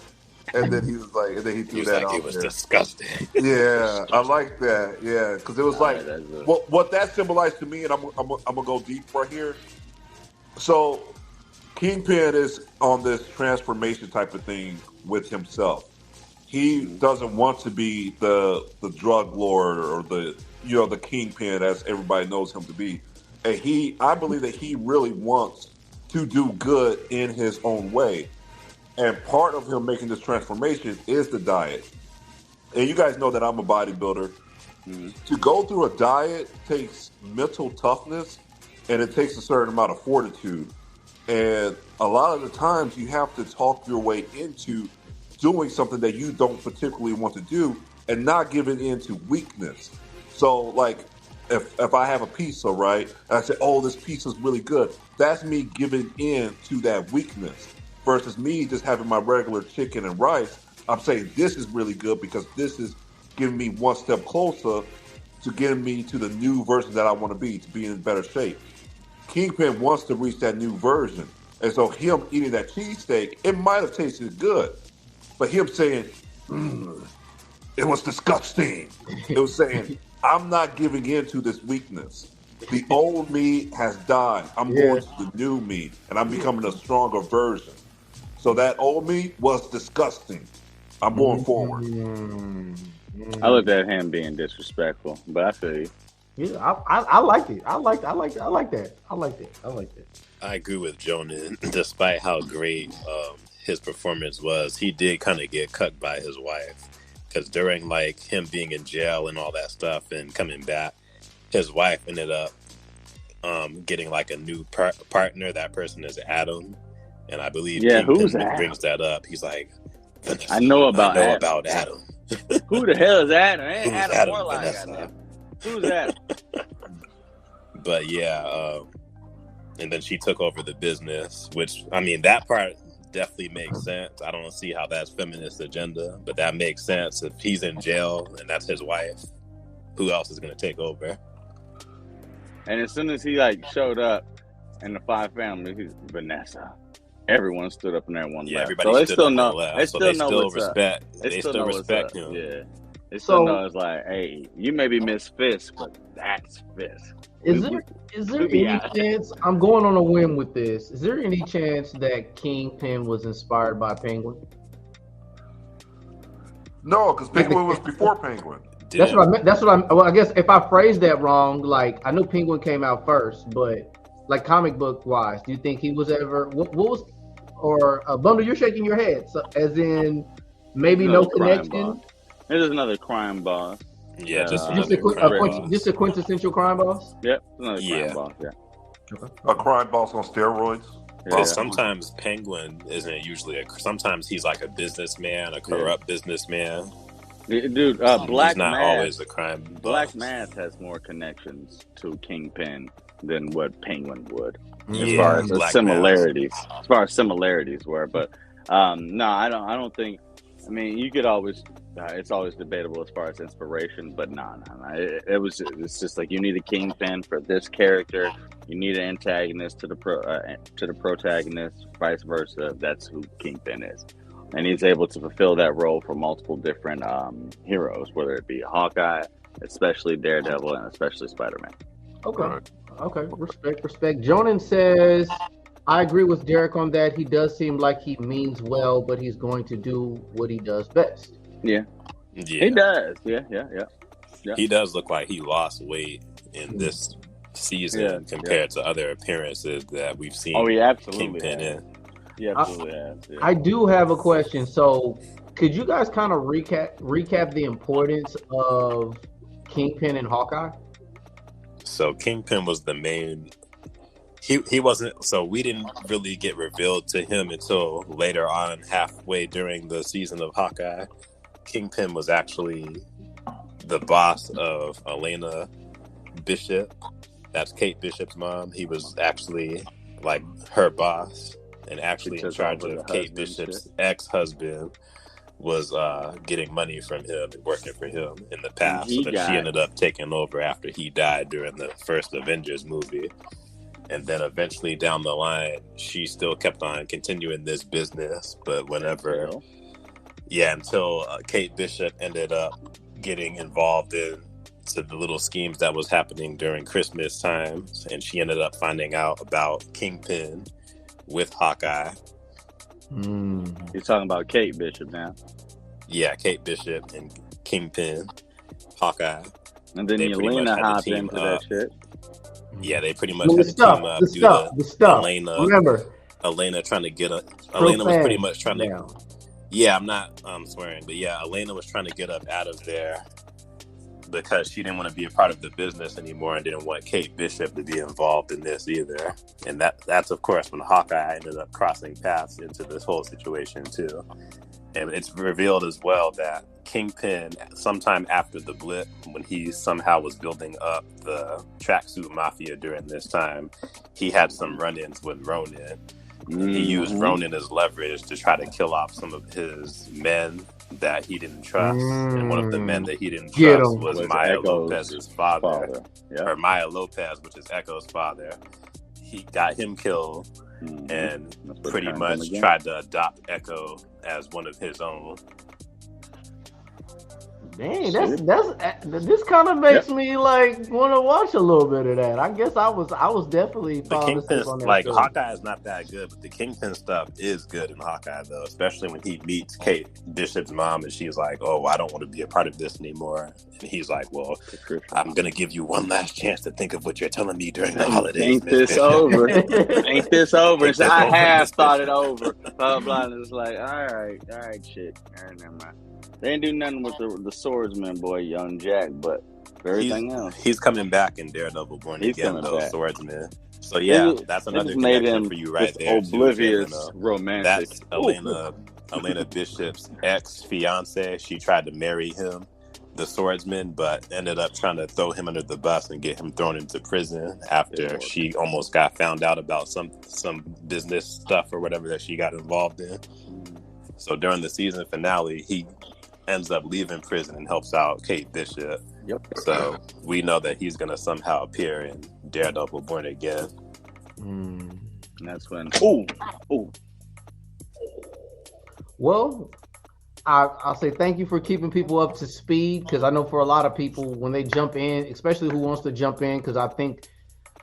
And then he was like, and then he threw that out it was there. disgusting. Yeah, I like that. Yeah, because it was like what that symbolized to me, and I'm gonna go deep right here. So Kingpin is on this transformation type of thing with himself. He doesn't want to be the drug lord or the kingpin as everybody knows him to be. And I believe that he really wants to do good in his own way. And part of him making this transformation is the diet. And you guys know that I'm a bodybuilder. To go through a diet takes mental toughness, and it takes a certain amount of fortitude. And a lot of the times you have to talk your way into doing something that you don't particularly want to do and not giving in to weakness. So like if I have a pizza, right, and I say, oh, this pizza's really good, that's me giving in to that weakness versus me just having my regular chicken and rice. I'm saying this is really good because this is giving me one step closer to getting me to the new version that I want to be in better shape. Kingpin wants to reach that new version. And so him eating that cheesesteak, it might have tasted good. But him saying, it was disgusting. It was saying, I'm not giving in to this weakness. The old me has died. I'm going to the new me, and I'm becoming a stronger version. So that old me was disgusting. I'm going forward. I looked at him being disrespectful, but I feel you. Yeah, I liked it. I like that. I agree with Jonan. Despite how great his performance was, he did kind of get cut by his wife. Because during like him being in jail and all that stuff and coming back, his wife ended up getting like a new partner. That person is Adam, and I believe who's Kingpin Adam? brings that up. He's like, I know about Adam. Who the hell is Adam? Ain't Who's Adam Warlock? Vanessa? Who's Adam? But yeah, and then she took over the business, which I mean that part definitely makes sense. I don't see how that's feminist agenda, but that makes sense. If he's in jail and that's his wife, who else is going to take over? And as soon as he like showed up in the Five Family, he's Vanessa. Everyone stood up in there one lap. Everybody so they stood still up know. and left. They So still they know still what's respect. up. They still respect him. Yeah. They still know it's like, hey, you may be Miss Fisk, but that's Fisk. Is there any chance, I'm going on a whim with this, is there any chance that Kingpin was inspired by Penguin? No, because Penguin was before Penguin. That's what I meant. Well, I guess if I phrased that wrong, like I know Penguin came out first, but like comic book wise, do you think he was ever, what was, or Bundle, you're shaking your head, so as in maybe no connection? It is another crime boss. Yeah, just a quintessential crime boss. Yep, another crime boss. Yeah, a crime boss on steroids. Because sometimes Penguin isn't usually sometimes he's like a businessman, a corrupt businessman. Dude, Black Mask, not always a crime boss. Black Mask has more connections to Kingpin than what Penguin would, as far as similarities were. But no, I don't think. I mean, you could always. It's always debatable as far as inspiration, but no. It's just like you need a Kingpin for this character. You need an antagonist to the protagonist, vice versa. That's who Kingpin is, and he's able to fulfill that role for multiple different heroes, whether it be Hawkeye, especially Daredevil, and especially Spider-Man. Okay. Respect. Jonan says, I agree with Derek on that. He does seem like he means well, but he's going to do what he does best. Yeah. He does. Yeah. He does look like he lost weight in this season compared to other appearances that we've seen. Oh, he absolutely Kingpin has. in. He absolutely has. Yeah. I do have a question. So, could you guys kind of recap the importance of Kingpin and Hawkeye? So Kingpin was the main. He wasn't. So we didn't really get revealed to him until later on, halfway during the season of Hawkeye. Kingpin was actually the boss of Elena Bishop. That's Kate Bishop's mom. He was actually like her boss, and actually in charge of Kate Bishop's ex-husband was getting money from him and working for him in the past. So that she ended up taking over after he died during the first Avengers movie. And then eventually down the line, she still kept on continuing this business. But whenever, until Kate Bishop ended up getting involved in the little schemes that was happening during Christmas times, and she ended up finding out about Kingpin with Hawkeye. You're talking about Kate Bishop now. Yeah, Kate Bishop and Kingpin, Hawkeye. And then Elena hopped into that shit. Yeah, they pretty much had to team up. The stuff. Remember, Elena trying to get Elena was pretty much trying to. Now. Yeah, I'm not swearing, but yeah, Elena was trying to get up out of there because she didn't want to be a part of the business anymore and didn't want Kate Bishop to be involved in this either. And that's of course when Hawkeye ended up crossing paths into this whole situation too. And it's revealed as well that Kingpin, sometime after the blip, when he somehow was building up the tracksuit mafia during this time, he had some run-ins with Ronin. He used Ronin as leverage to try to kill off some of his men that he didn't trust. And one of the men that he didn't trust was Maya Lopez's father. Or Maya Lopez, which is Echo's father. He got him killed and pretty much tried to adopt Echo as one of his own. Dang, this kind of makes me like want to watch a little bit of that. I guess I was definitely the Kingpin. Like Hawkeye is not that good, but the Kingpin stuff is good in Hawkeye though, especially when he meets Kate Bishop's mom and she's like, "Oh, I don't want to be a part of this anymore." And he's like, "Well, I'm gonna give you one last chance to think of what you're telling me during the holidays." Ain't this over? Ain't this over? So I have thought it over. Blah blah. And it's like, all right, shit. All right, never mind. They didn't do nothing with the swordsman boy, young Jack, but for everything else. He's coming back in Daredevil Born Again, though, swordsman. So yeah, that's another connection for you right there. Oblivious romantic. That's Elena Bishop's ex-fiance. She tried to marry him, the swordsman, but ended up trying to throw him under the bus and get him thrown into prison after she almost got found out about some business stuff or whatever that she got involved in. So during the season finale, he ends up leaving prison and helps out Kate Bishop. Yep. So we know that he's going to somehow appear in Daredevil Born Again. And that's when... Well, I'll say thank you for keeping people up to speed, because I know for a lot of people, when they jump in, especially who wants to jump in, because I think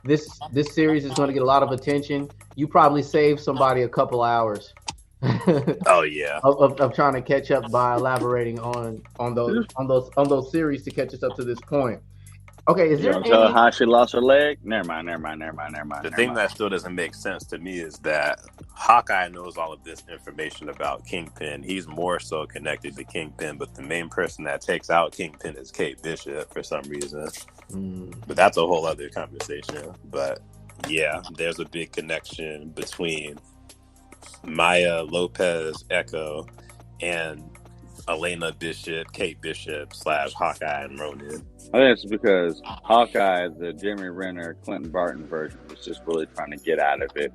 this series is going to get a lot of attention, you probably saved somebody a couple hours. Oh yeah, of trying to catch up by elaborating on those series to catch us up to this point. Okay, is there tell how she lost her leg? Never mind. The thing that still doesn't make sense to me is that Hawkeye knows all of this information about Kingpin. He's more so connected to Kingpin, but the main person that takes out Kingpin is Kate Bishop for some reason. But that's a whole other conversation. But yeah, there's a big connection between Maya Lopez Echo and Elena Bishop, Kate Bishop / Hawkeye and Ronin. I think it's because Hawkeye, the Jeremy Renner, Clinton Barton version, was just really trying to get out of it,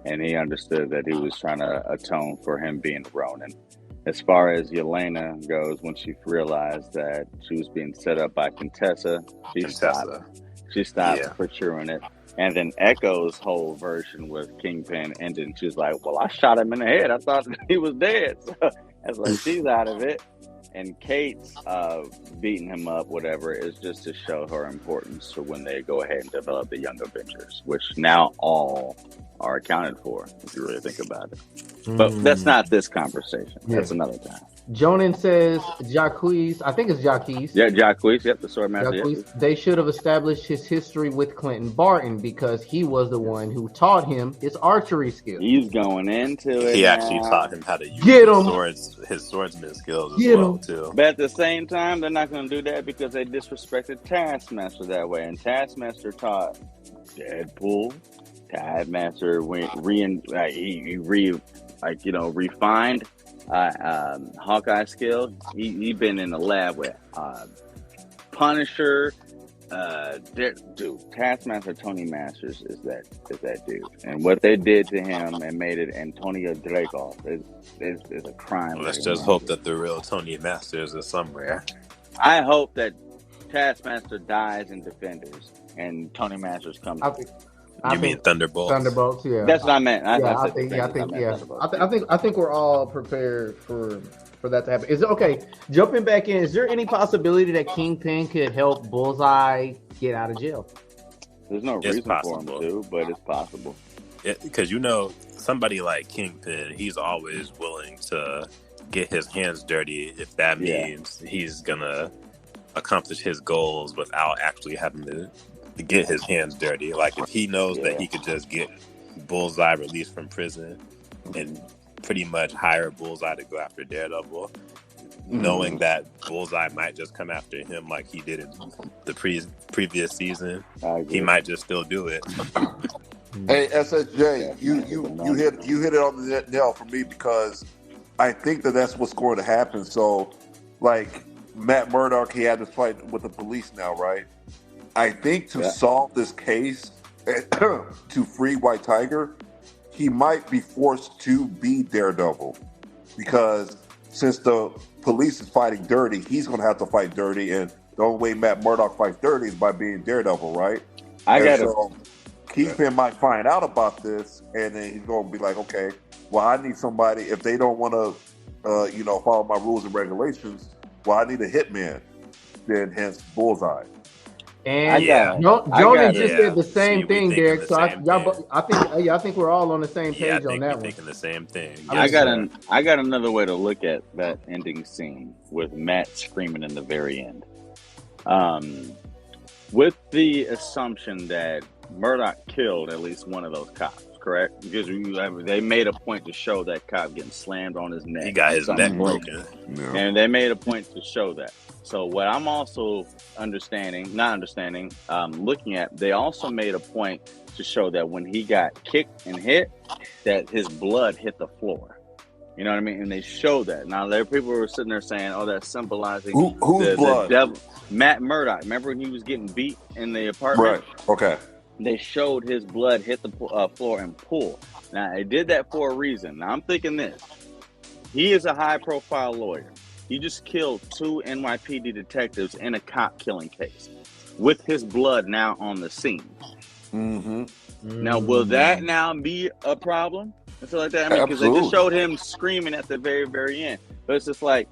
and he understood that he was trying to atone for him being Ronin. As far as Yelena goes, when she realized that she was being set up by Contessa, she stopped pursuing it. And then Echo's whole version with Kingpin ended, and she's like, well, I shot him in the head. I thought he was dead. So that's like she's out of it. And Kate's beating him up, whatever, is just to show her importance for when they go ahead and develop the Young Avengers, which now all are accounted for, if you really think about it. But that's not this conversation. That's another time. Jonan says Jacques, I think it's Jacques. Yeah, Jacques, yep, the sword master. Jacques, they should have established his history with Clinton Barton because he was the one who taught him his archery skills. He's going into it. He now. actually taught him how to use his swordsman skills as well too. But at the same time, they're not going to do that because they disrespected Taskmaster that way, and Taskmaster taught Deadpool. Taskmaster refined Hawkeye skills. He been in the lab with Punisher. Dude, Taskmaster Tony Masters is that dude, and what they did to him and made it Antonio Dreykov is a crime. Let's just hope that the real Tony Masters is somewhere. I hope that Taskmaster dies in Defenders and Tony Masters comes. You mean Thunderbolts? Thunderbolts, yeah. That's what I meant. I think we're all prepared for that to happen. Is it okay? Jumping back in, is there any possibility that Kingpin could help Bullseye get out of jail? There's no reason for him to, but it's possible. Because somebody like Kingpin, he's always willing to get his hands dirty if that means he's gonna accomplish his goals without actually having to get his hands dirty. Like if he knows that he could just get Bullseye released from prison and pretty much hire Bullseye to go after Daredevil, knowing that Bullseye might just come after him like he did in the previous season, he might just still do it. Hey, SSJ, you hit it on the nail for me because I think that's what's going to happen. So, like Matt Murdock, he had to fight with the police now, right? I think to solve this case, to free White Tiger, he might be forced to be Daredevil. Because since the police is fighting dirty, he's going to have to fight dirty. And the only way Matt Murdock fights dirty is by being Daredevil, right? Kingpin might find out about this, and then he's going to be like, okay, well, I need somebody. If they don't want to, follow my rules and regulations, well, I need a hitman. Then hence Bullseye. And Jonah just said the same thing, Derek. So I think we're all on the same page on that one. Thinking the same thing. I got another way to look at that ending scene with Matt screaming in the very end. With the assumption that Murdock killed at least one of those cops, correct? Because they made a point to show that cop getting slammed on his neck. He got his neck broken. Yeah. And they made a point to show that. So what I'm also looking at, they also made a point to show that when he got kicked and hit, that his blood hit the floor. You know what I mean? And they showed that. Now, there people were sitting there saying, "Oh, that's symbolizing whose blood?" The devil. Matt Murdock. Remember when he was getting beat in the apartment? Right. Okay. They showed his blood hit the floor and pull. Now, they did that for a reason. Now, I'm thinking this. He is a high-profile lawyer. He just killed 2 NYPD detectives in a cop killing case with his blood now on the scene. Mm-hmm. Now, will that now be a problem? And so like that, because they just showed him screaming at the very, very end. But it's just like,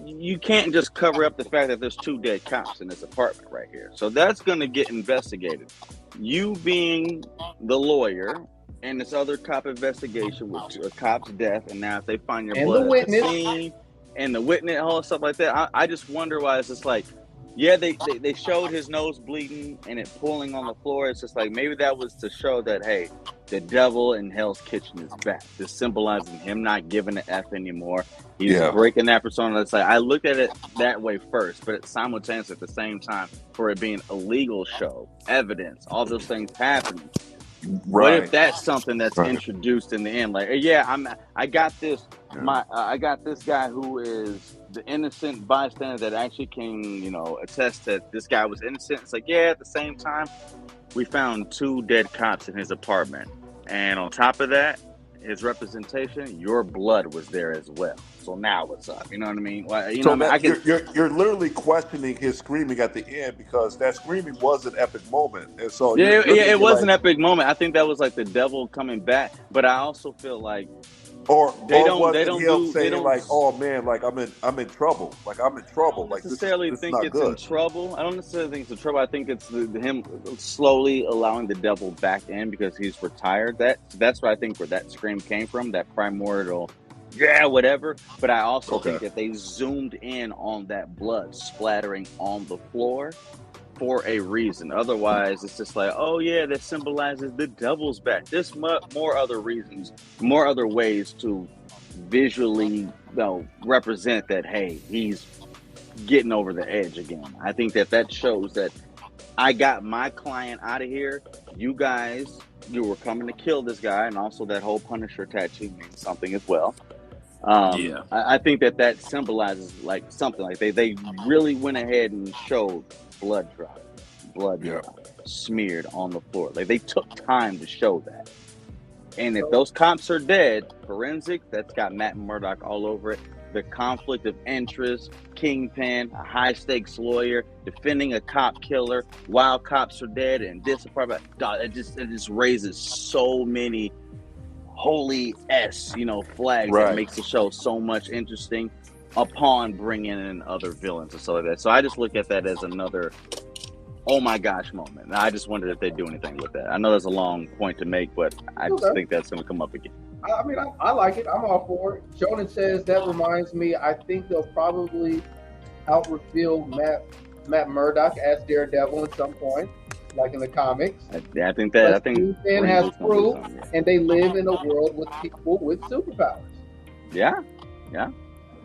you can't just cover up the fact that there's 2 dead cops in this apartment right here. So that's going to get investigated. You being the lawyer and this other cop investigation with a cop's death, and now if they find your blood at the scene and the witness, all stuff like that, I just wonder why it's just like, yeah, they showed his nose bleeding and it pulling on the floor. It's just like, maybe that was to show that, hey, the devil in Hell's Kitchen is back. This symbolizing him not giving an F anymore. He's breaking that persona. It's like, I looked at it that way first, but it's simultaneous at the same time for it being a legal show, evidence, all those things happening. Right. What if that's something that's introduced in the end? Like, I got this guy who is the innocent bystander that actually can, attest that this guy was innocent. It's like, at the same time, we found 2 dead cops in his apartment. And on top of that, his representation, your blood was there as well. So now what's up? You know what I mean? You're literally questioning his screaming at the end because that screaming was an epic moment. And so it was an epic moment. I think that was like the devil coming back. But I also feel like Or They was don't. They it don't him do. They saying don't. like, "Oh man, like I'm in trouble. Like I'm in I trouble. don't Like necessarily this is think not it's in good." trouble. I don't necessarily think it's in trouble. I think it's him slowly allowing the devil back in because he's retired. That's what I think where that scream came from. That primordial, yeah, whatever. But I also Okay. think that they zoomed in on that blood splattering on the floor for a reason. Otherwise, it's just like, oh yeah, that symbolizes the devil's back. There's more other reasons, more other ways to visually, represent that. Hey, he's getting over the edge again. I think that shows that I got my client out of here. You guys, you were coming to kill this guy, and also that whole Punisher tattoo means something as well. Yeah. I think that symbolizes like something like they really went ahead and showed blood Yeah. smeared on the floor. Like they took time to show that. And if those cops are dead, forensic, that's got Matt Murdock all over it. The conflict of interest, kingpin, a high stakes lawyer, defending a cop killer while cops are dead, and this apartment. God, it just raises so many holy flags that Right. makes the show so much interesting upon bringing in other villains and stuff like that. So I just look at that as another oh my gosh moment. I just wondered if they'd do anything with that. I know that's a long point to make, but I just think that's going to come up again. I mean, I like it. I'm all for it. Jonan says that reminds me. I think they'll probably out-reveal Matt Murdock as Daredevil at some point, like in the comics. I think that. I think Kingpin has proof, and they live in a world with people with superpowers. Yeah.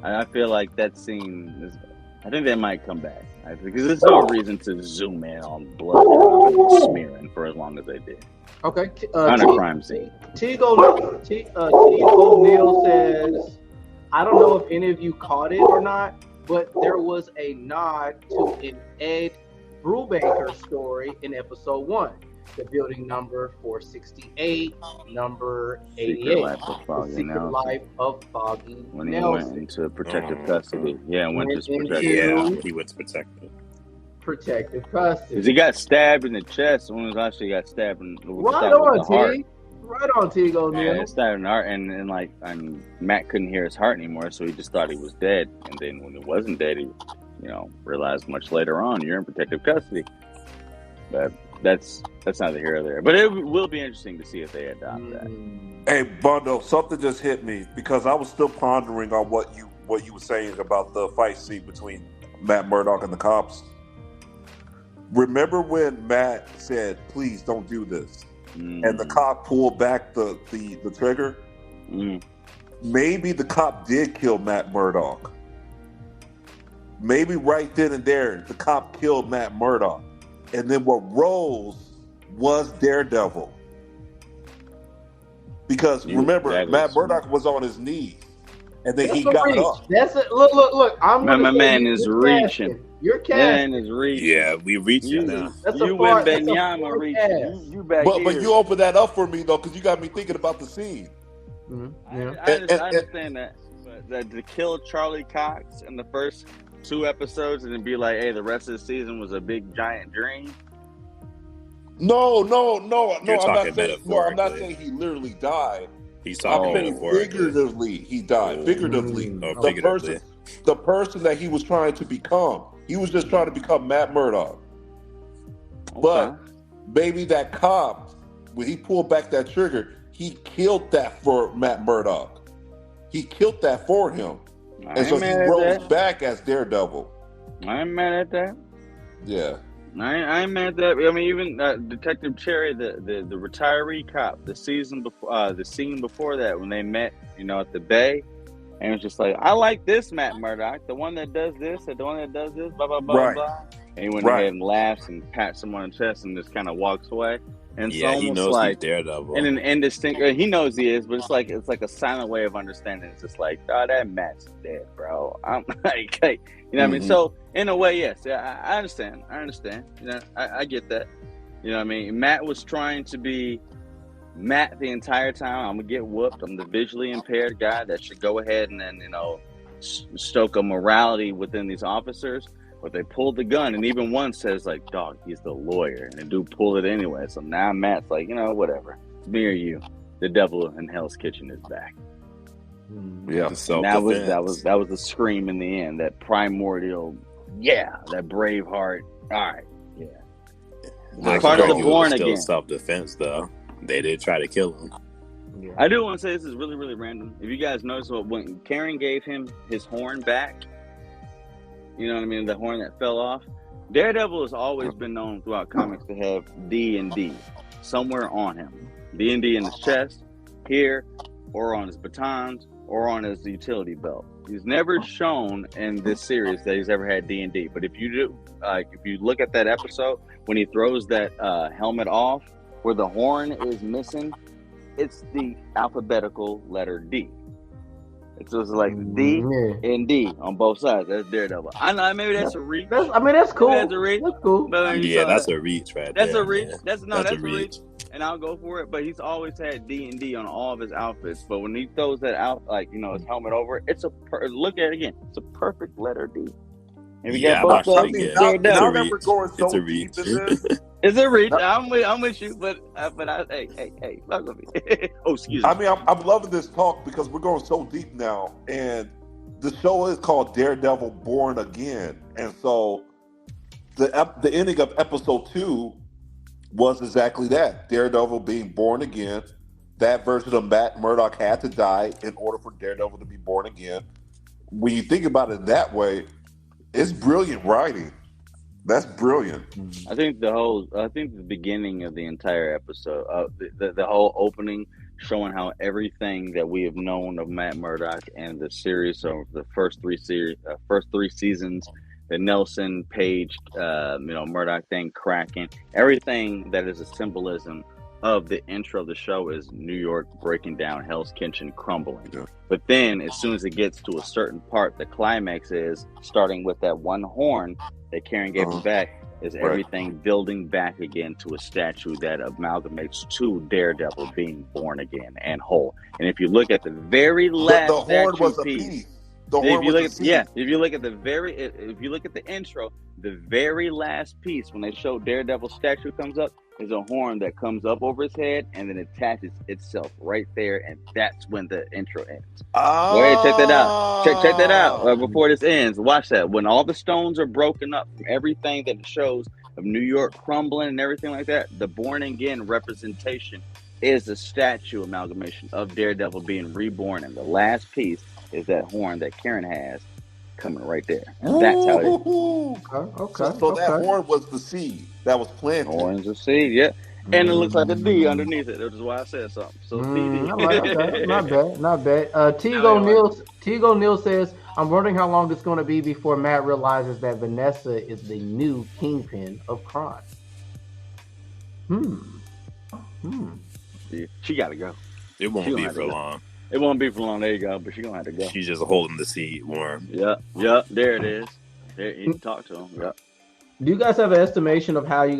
I feel like that scene is. I think they might come back because there's no reason to zoom in on blood and smearing for as long as they did. Okay. On a crime scene. T. O'Neill says, I don't know if any of you caught it or not, but there was a nod to an Ed Brubaker story in episode 1. The building number 468, number 88. Secret Life of Foggy when he Nelson. went into protective custody. Yeah, he went to protective custody. Because he got stabbed in the chest when he actually got stabbed in the heart. Right on, T. O'Neill. Yeah, stabbed in the heart, and Matt couldn't hear his heart anymore, so he just thought he was dead. And then when he wasn't dead, he, realized much later on you're in protective custody. But that's neither here or there. But it will be interesting to see if they adopt that. Hey, Bondo, something just hit me because I was still pondering on what you were saying about the fight scene between Matt Murdock and the cops. Remember when Matt said, "Please don't do this," and the cop pulled back the trigger? Maybe the cop did kill Matt Murdock. Maybe right then and there, the cop killed Matt Murdock. And then what rose was Daredevil. Because remember, Matt Murdock was on his knees. And then he got up. That's it. Look. My man is reaching. You're casting. Man is reaching. Yeah, we reaching now. You and Benyama reaching. You back here. But you opened that up for me, though, because you got me thinking about the scene. Yeah. I understand that. But to kill Charlie Cox in the first 2 episodes and then be like, hey, the rest of the season was a big giant dream. No. I'm not saying he literally died. He's talking figuratively. He died. Figuratively. The person that he was trying to become. He was just trying to become Matt Murdock. Okay. But maybe that cop, when he pulled back that trigger, he killed that for Matt Murdock. He killed that for him. And so he rose back as Daredevil. I ain't mad at that. Yeah. I ain't mad at that. I mean, even Detective Cherry, the retiree cop, the scene before that when they met, at the bay, and it was just like, I like this Matt Murdock, the one that does this, the one that does this, blah blah blah blah. And he went ahead and laughs and pats him on the chest and just kind of walks away. And it's almost he knows like he's Daredevil. And an indistinct. He knows he is, but it's like a silent way of understanding. It's just like, oh, that Matt's dead, bro. I'm like, hey, what I mean? So in a way, yes, I understand. I get that. You know what I mean? Matt was trying to be Matt the entire time. I'm gonna get whooped. I'm the visually impaired guy that should go ahead and then stoke a morality within these officers. But they pulled the gun, and even one says, like, dog, he's the lawyer. And the dude pulled it anyway. So now Matt's like, whatever. It's me or you. The devil in Hell's Kitchen is back. Yeah. And that was the scream in the end, that primordial, that brave heart. All right, Like, part of the it was Born still Again. self-defense, though. They did try to kill him. Yeah. I do want to say this is really, really random. If you guys notice, when Karen gave him his horn back, you know what I mean, the horn that fell off, Daredevil has always been known throughout comics to have D&D somewhere on him. D&D in his chest, here, or on his batons, or on his utility belt. He's never shown in this series that he's ever had D&D. But if you do, if you look at that episode when he throws that helmet off, where the horn is missing, it's the alphabetical letter D. It's just like D and D on both sides. That's Daredevil. I know, maybe that's a reach. That's cool. Maybe that's a reach. That's cool. That's a reach right there. That's a reach. Yeah. That's a reach. And I'll go for it. But he's always had D&D on all of his outfits. But when he throws that out, his helmet over it, it's look at it again. It's a perfect letter D. And we got both I mean, now that we're going so deep in this, it's a reach. I'm with you, but hey, fuck with me. Oh, excuse me. I mean, I'm loving this talk because we're going so deep now, and the show is called Daredevil Born Again, and so the ending of episode 2 was exactly that: Daredevil being born again. That version of Matt Murdock had to die in order for Daredevil to be born again. When you think about it that way, it's brilliant writing. That's brilliant. I think the beginning of the entire episode, the whole opening, showing how everything that we have known of Matt Murdock and the series, of the first three seasons, the Nelson Page, Murdock thing cracking, everything that is a symbolism of the intro of the show is New York breaking down, Hell's Kitchen crumbling. Yeah. But then, as soon as it gets to a certain part, the climax is starting with that one horn that Karen gave him back, is everything building back again to a statue that amalgamates to Daredevil being born again and whole. And if you look at the very last the horn was a piece, piece. if you look at the intro, the very last piece when they show Daredevil's statue comes up is a horn that comes up over his head and then attaches itself right there, and that's when the intro ends. Go ahead, check that out. Check that out before this ends. Watch that. When all the stones are broken up from everything that it shows of New York crumbling and everything like that, the Born Again representation is a statue amalgamation of Daredevil being reborn, and the last piece is that horn that Karen has coming right there. And that's how it is. Okay. So that horn was the seed that was planted. Horns of seed, yeah. And it looks like a D underneath it. Which is why I said something. So okay. Not bad. Tigo Neal says, I'm wondering how long it's going to be before Matt realizes that Vanessa is the new kingpin of crime. She got to go. It won't be for long. It won't be for long. There you go. But she's going to have to go. She's just holding the seed warm. Yep. There it is. There, you can talk to him. Yep. Do you guys have an estimation of how do you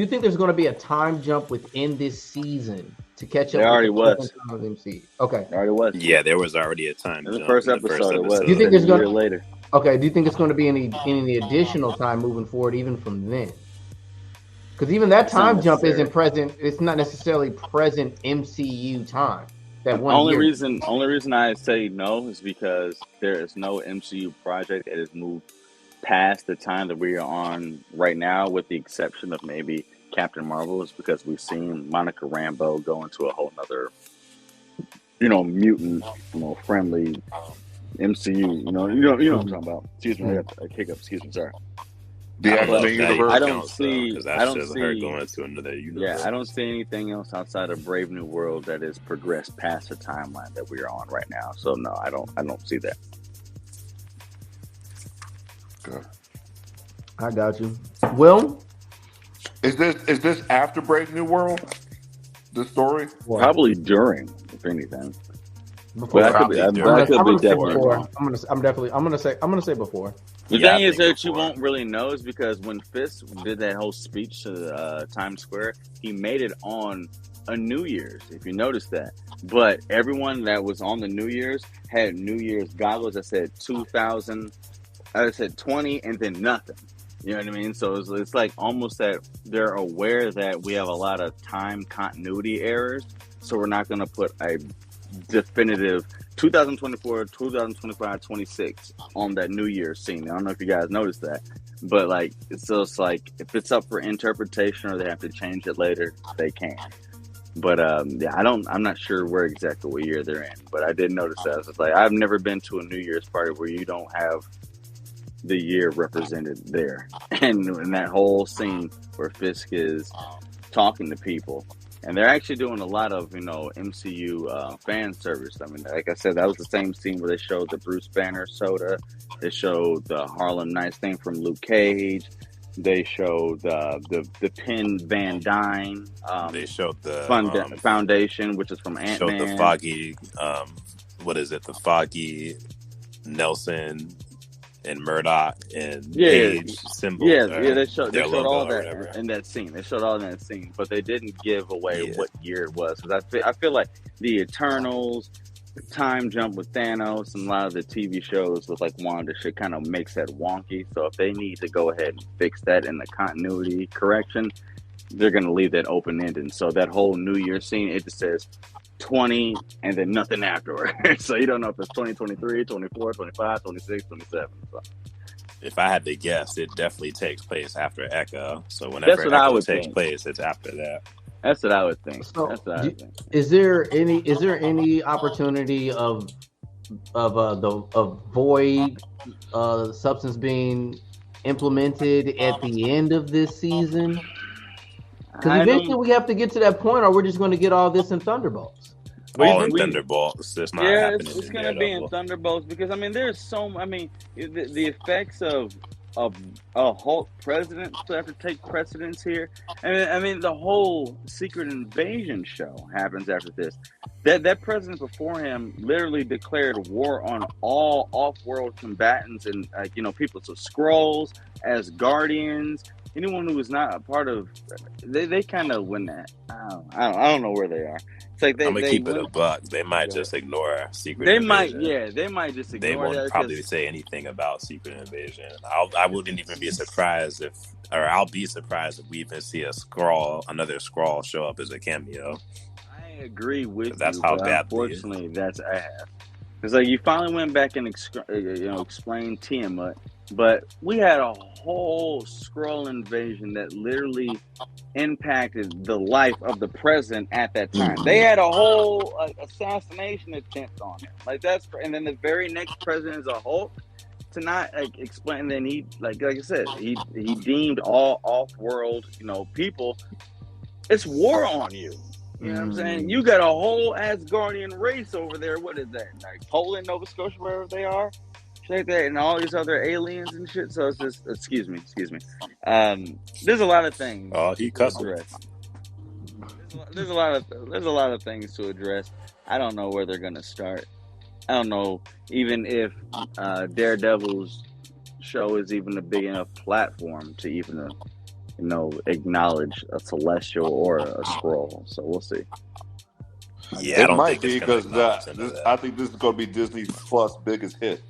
think there's going to be a time jump within this season to catch up? There already was. Okay. There already was. Yeah, there was already a time jump. The first episode it was. Do you think there's going to later? Okay. Do you think it's going to be any additional time moving forward, even from then? Because even that time jump isn't present. It's not necessarily present MCU time. That one only reason I say no is because there is no MCU project that has moved past the time that we are on right now, with the exception of maybe Captain Marvel, is because we've seen Monica Rambeau go into a whole nother, mutant, friendly MCU. You know what I'm talking about. Excuse me, I got a hiccup. Excuse me, sorry. I don't see her going to another universe. Yeah, I don't see anything else outside of Brave New World that has progressed past the timeline that we are on right now. So no, I don't see that. Okay. I got you. Will, is this after Brave New World? The story? Probably during, if anything. Before. But I could be definitely wrong. I'm gonna say before. The thing is that you won't really know is because when Fisk did that whole speech to Times Square, he made it on a New Year's, if you notice that. But everyone that was on the New Year's had New Year's goggles that said 20, and then nothing. You know what I mean? So it's like almost that they're aware that we have a lot of time continuity errors, so we're not going to put a definitive 2024, 2025, 26 on that New Year's scene. I don't know if you guys noticed that, but like it's like if it's up for interpretation or they have to change it later, they can. But yeah, I'm not sure where exactly what year they're in, but I did notice that. It's like I've never been to a New Year's party where you don't have the year represented there, and in that whole scene where Fisk is talking to people, and they're actually doing a lot of MCU fan service. I mean, like I said, that was the same scene where they showed the Bruce Banner soda, they showed the Harlem Nights thing from Luke Cage, they showed the Penn Van Dyne. They showed the Foundation, which is from Ant-Man. Showed the Foggy, what is it? The Foggy Nelson and Murdock and Page symbol. Yeah, they showed all that in that scene. They showed all in that scene, but they didn't give away what year it was. Because I feel like the Eternals, the time jump with Thanos, and a lot of the TV shows with like Wanda shit kind of makes that wonky. So if they need to go ahead and fix that in the continuity correction, they're going to leave that open-ended. So that whole New Year scene, it just says 20 and then nothing afterwards. So you don't know if it's 2023, 24, 25, 26, 27. So. If I had to guess, it definitely takes place after Echo. So whenever Echo takes place, it's after that. That's what I would think. So, is there any opportunity of Void substance being implemented at the end of this season? Because eventually we have to get to that point, or we're just going to get all this in Thunderbolts. All in Thunderbolts. It's not happening. It's going to be in Thunderbolts because there's the effects of a Hulk president have to take precedence here. The whole Secret Invasion show happens after this. That president before him literally declared war on all off-world combatants and people, so Skrulls, as Guardians, anyone who was not a part of. They kind of win that. I don't know where they are. Like I'm gonna keep it a buck. They might just ignore Secret Invasion. They might just ignore. They won't probably say anything about Secret Invasion. I wouldn't even be surprised I'll be surprised if we even see another Skrull show up as a cameo. I agree with that's you. How bad. Unfortunately, that's ass. Because like you finally went back and explained Tiamat, but we had a whole Skrull invasion that literally impacted the life of the president at that time. They had a whole assassination attempt on him. And then the very next president is a Hulk to not explain. Then he like I said, he deemed all off-world people. It's war on you. You know what I'm saying? You got a whole Asgardian race over there. What is that? Like Poland, Nova Scotia, wherever they are. Like that, and all these other aliens and shit. So it's just, excuse me. There's a lot of things. Oh, he cussed. There's a lot of things to address. I don't know where they're gonna start. I don't know even if Daredevil's show is even a big enough platform to even acknowledge a Celestial or a Skrull. So we'll see. Yeah, it might be because I think this is going to be Disney Plus' biggest hit.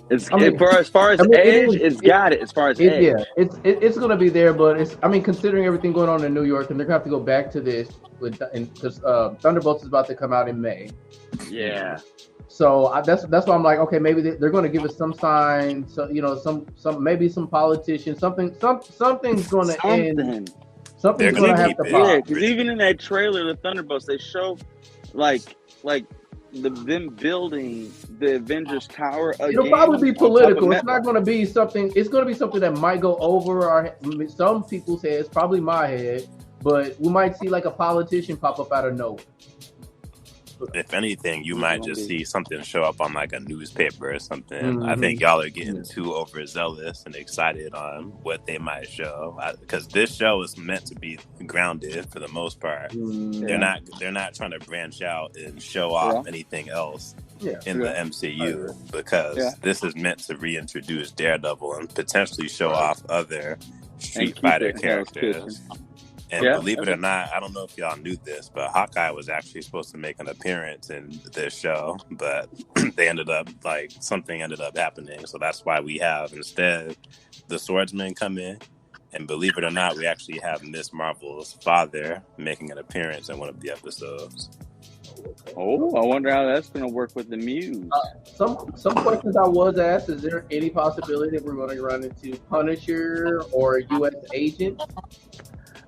As far as Edge, it's got it. As far as Edge, yeah, it's going to be there, but considering everything going on in New York, and they're going to have to go back to this because Thunderbolts is about to come out in May. Yeah. So that's why I'm like, okay, maybe they're going to give us some sign. So maybe some politician, something's going to end. Something's going to have to pop. Yeah, because even in that trailer, the Thunderbolts, they show like them building the Avengers Tower again. It'll probably be political. It's not going to be something. It's going to be something that might go over some people's heads, probably my head. But we might see like a politician pop up out of nowhere. If anything, you might just see something show up on like a newspaper or something. Mm-hmm. I think y'all are getting too overzealous and excited on what they might show, because this show is meant to be grounded for the most part. Yeah. They're not trying to branch out and show off anything else in the MCU, because this is meant to reintroduce Daredevil and potentially show off other Street Fighter characters. And believe it or not, I don't know if y'all knew this, but Hawkeye was actually supposed to make an appearance in this show, but something ended up happening. So that's why we have instead the Swordsman come in. And believe it or not, we actually have Miss Marvel's father making an appearance in one of the episodes. Oh, I wonder how that's going to work with the Muse. Some questions I was asked: is there any possibility that we're going to run into Punisher or U.S. Agent?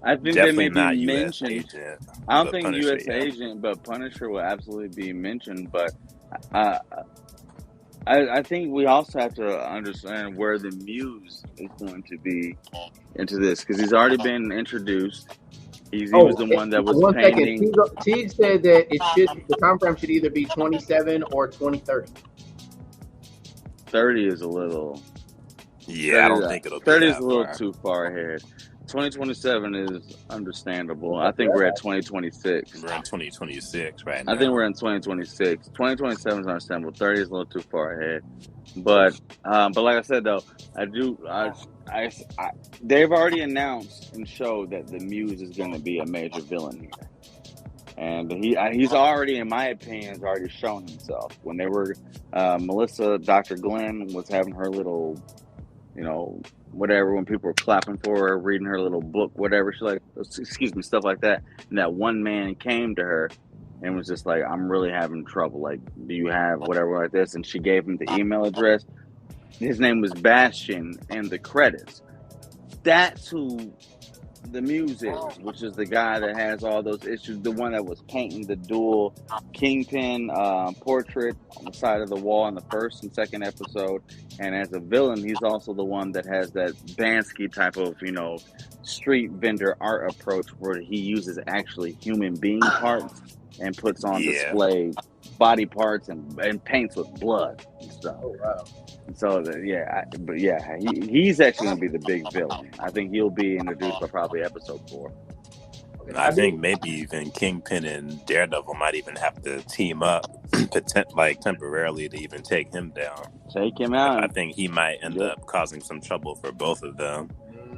I think they Definitely may be not U.S. mentioned. agent, I don't but think Punisher, U.S. yeah. Agent, but Punisher will absolutely be mentioned. But uh, I think we also have to understand where the Muse is going to be into this, because he's already been introduced. He was the one that was 1 second. painting. Teague said that the time frame should either be 27 or 2030. 30 is a little. Yeah, I don't think it'll be 30 is that a little far. too far ahead. 2027 is understandable. I think we're at 2026. We're in 2026 right I think now. we're in 2026. 2027 is understandable. 30 is a little too far ahead. But like I said though, they've already announced and showed that the Muse is going to be a major villain here, and he's already, in my opinion, has already shown himself. When they were Melissa, Dr. Glenn was having her little, whatever, when people were clapping for her, reading her little book, whatever, she's like, excuse me, stuff like that. And that one man came to her and was just like, I'm really having trouble. Like, do you have whatever like this? And she gave him the email address. His name was Bastion in the credits. That's who the Muse is, which is the guy that has all those issues, the one that was painting the dual Kingpin portrait on the side of the wall in the first and second episode. And as a villain, he's also the one that has that Bansky type of, street vendor art approach where he uses actually human being parts and puts on display body parts and paints with blood and stuff. Oh wow! So he's actually going to be the big villain. I think he'll be introduced by probably episode 4. I think maybe even Kingpin and Daredevil might even have to team up, temporarily to even take him down. Take him out. I think he might end up causing some trouble for both of them.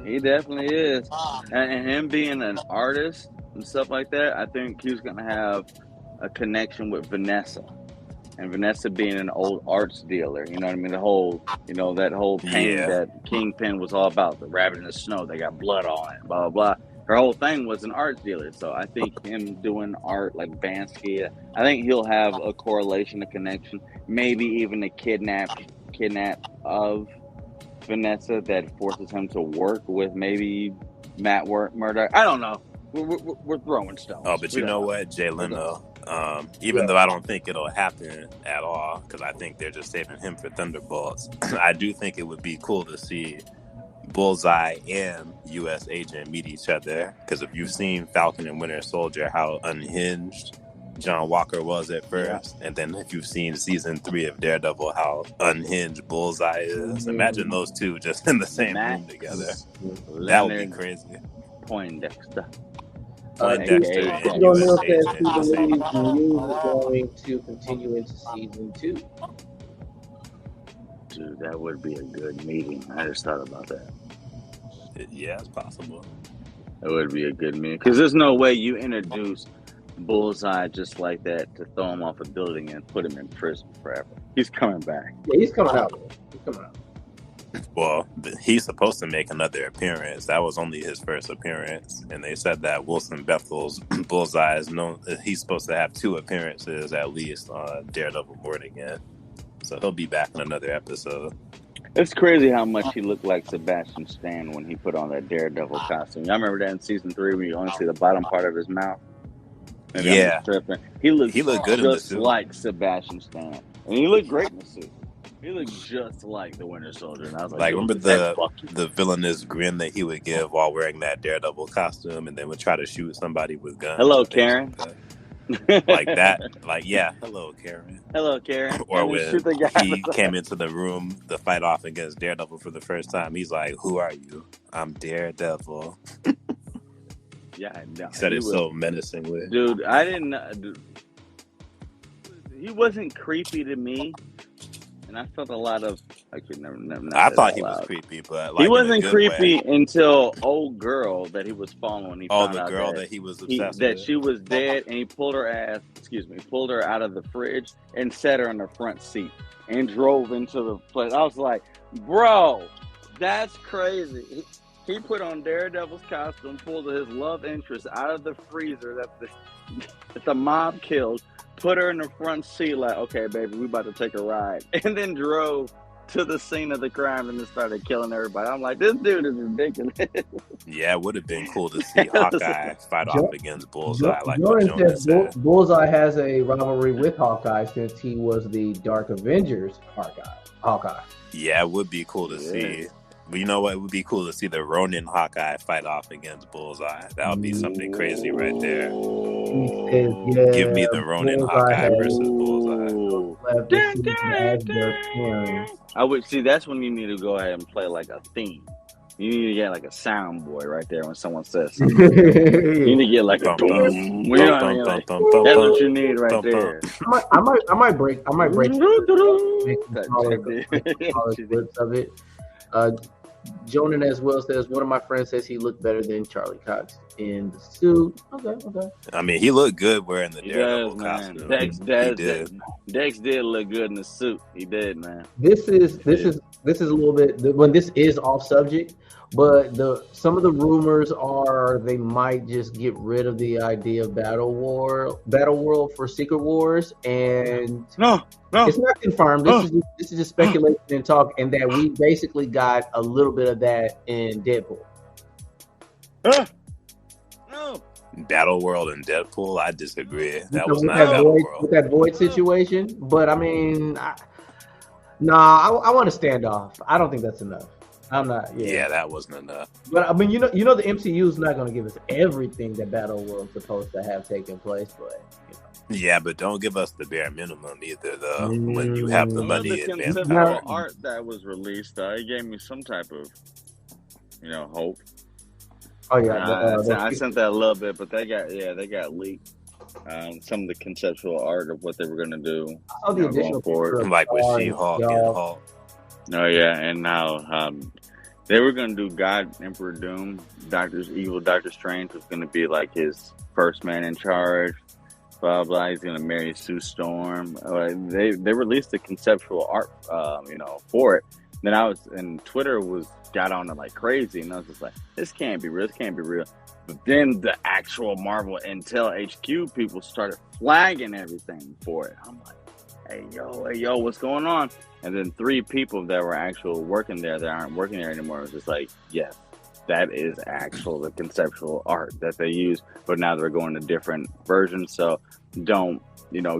He definitely is, and him being an artist and stuff like that, I think he's going to have a connection with Vanessa. And Vanessa being an old arts dealer, you know what I mean? The whole, that whole painting that Kingpin was all about, the rabbit in the snow, they got blood on it, blah, blah, blah. Her whole thing was an arts dealer. So I think him doing art like Bansky, I think he'll have a correlation, a connection, maybe even a kidnap of Vanessa that forces him to work with maybe Matt Murdock. I don't know. We're throwing stones. Oh, but you know what? Jay Leno, even though I don't think it'll happen at all, because I think they're just saving him for Thunderbolts, I do think it would be cool to see Bullseye and U.S. Agent meet each other. Because if you've seen Falcon and Winter Soldier, how unhinged John Walker was at first, and then if you've seen season 3 of Daredevil, how unhinged Bullseye is, imagine those two just in the same room together. That would be crazy. Poindexter. Poindexter I and don't know U.S. if Agent. the Muse is going to continue into season 2. Dude, that would be a good meeting. I just thought about that. Yeah, it's possible. It would be a good meeting. Because there's no way you introduce Bullseye just like that to throw him off a building and put him in prison forever. He's coming back. Yeah, he's coming out. Well, he's supposed to make another appearance. That was only his first appearance, and they said that Wilson Bethel's Bullseye is known. He's supposed to have 2 appearances at least on Daredevil Born Again, so he'll be back in another episode. It's crazy how much he looked like Sebastian Stan when he put on that Daredevil costume. Y'all remember that in season 3 when you only see the bottom part of his mouth? Maybe yeah, he looked good in the suit, like Sebastian Stan, and he looked great in the suit. He looked just like the Winter Soldier, and I was like, remember the villainous grin that he would give while wearing that Daredevil costume, and then would try to shoot somebody with guns. Hello, Karen. Like that, hello, Karen. Hello, Karen. Or when he came into the room to fight off against Daredevil for the first time, he's like, "Who are you? I'm Daredevil." Yeah, no, he said it so menacingly. Dude, I didn't. He wasn't creepy to me, and I felt a lot of. I thought he was creepy, but he wasn't creepy until old girl that he was following. He found the out girl that he was obsessed with. That she was dead, and he pulled her out of the fridge and set her in the front seat and drove into the place. I was like, bro, that's crazy. He put on Daredevil's costume, pulled his love interest out of the freezer that the mob killed, put her in the front seat like, okay, baby, we about to take a ride, and then drove to the scene of the crime and then started killing everybody. I'm like, this dude is ridiculous. Yeah, it would have been cool to see Hawkeye fight off against Bullseye, like Jordan what Jonas said. Bullseye has a rivalry with Hawkeye since he was the Dark Avengers Hawkeye. Yeah, it would be cool to see. But you know what? It would be cool to see the Ronin Hawkeye fight off against Bullseye. That would be something crazy right there. Give me the Ronin Hawkeye versus Bullseye. I would see. That's when you need to go ahead and play like a theme. You need to get like a soundboard right there when someone says something. You need to get like a boom. That's what you need right there. I might break clips of it. Jonan as well says, one of my friends says he looked better than Charlie Cox in the suit. Okay. I mean, he looked good wearing the Daredevil costume. Dex did look good in the suit. He did, man. This is a little bit when this is off subject, but some of the rumors are they might just get rid of the idea of Battle World for Secret Wars, and no, it's not confirmed. This is just speculation and talk, and that we basically got a little bit of that in Deadpool. No. Battle World and Deadpool, I disagree. That was with not Battle World. With that Void situation, but I mean, I want to stand off. I don't think that's enough. I'm not. Yeah, that wasn't enough. But I mean, you know, the MCU is not going to give us everything that Battle World's supposed to have taken place, but you know. Yeah, but don't give us the bare minimum either, though. When you have the money and manpower. Art that was released, it gave me some type of, hope. Oh yeah, I sent that a little bit, but they got leaked. Some of the conceptual art of what they were going to do going forward, like with She-Hulk and Hulk. Oh yeah, and now they were going to do God Emperor Doom. Evil Doctor Strange was going to be like his first man in charge. Blah blah. He's going to marry Sue Storm. They released the conceptual art, for it. Then Twitter got on it like crazy, and I was just like, this can't be real. This can't be real. But then the actual Marvel Intel HQ people started flagging everything for it. I'm like, hey yo, what's going on? And then 3 people that were actual working there that aren't working there anymore was just like, yes, that is the conceptual art that they use, but now they're going to different versions. So don't,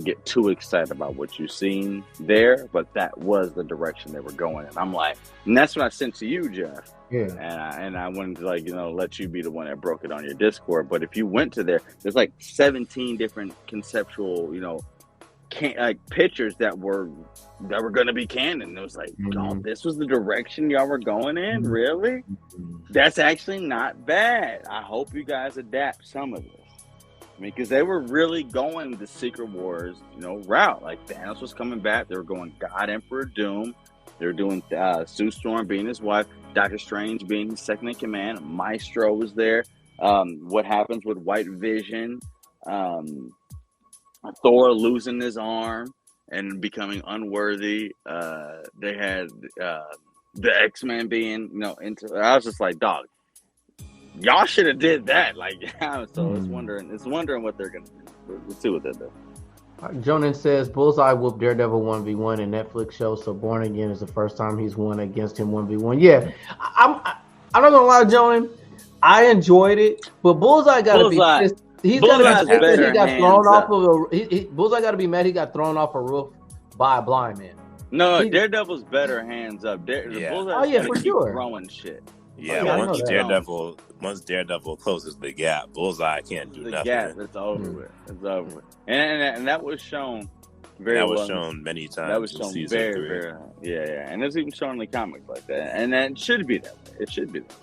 get too excited about what you've seen there, but that was the direction they were going. And I'm like, and that's what I sent to you, Jeff. Yeah. And I wanted to let you be the one that broke it on your Discord. But if you went to there's like 17 different conceptual, pictures that were going to be canon. It was like, this was the direction y'all were going in? Really? That's actually not bad. I hope you guys adapt some of this. I mean, because they were really going the Secret Wars, route. Like Thanos was coming back. They were going God Emperor Doom. They were doing Sue Storm being his wife, Doctor Strange being his second in command. Maestro was there. What happens with White Vision? Thor losing his arm and becoming unworthy. They had the X-Men being, into. I was just like, dog, y'all should have did that. Like, so it's wondering what they're gonna do. We'll see what they do. Jonan says Bullseye whooped Daredevil 1v1 in Netflix show, so Born Again is the first time he's won against him 1v1. Yeah, I'm not gonna lie, Jonan. I enjoyed it, but Bullseye got to be pissed. He's got to be pissed. He got thrown off of a. Bullseye got to be mad. He got thrown off a roof by a blind man. No, Daredevil's better hands up. Bullseye's for sure. Throwing shit. Yeah, once Daredevil closes the gap, Bullseye can't do nothing. Gap, it's over with. It's over with. And that was shown That was shown many times. That was shown very, very. Yeah, and it's even shown in the comics like that. And that should be that way. It should be that way.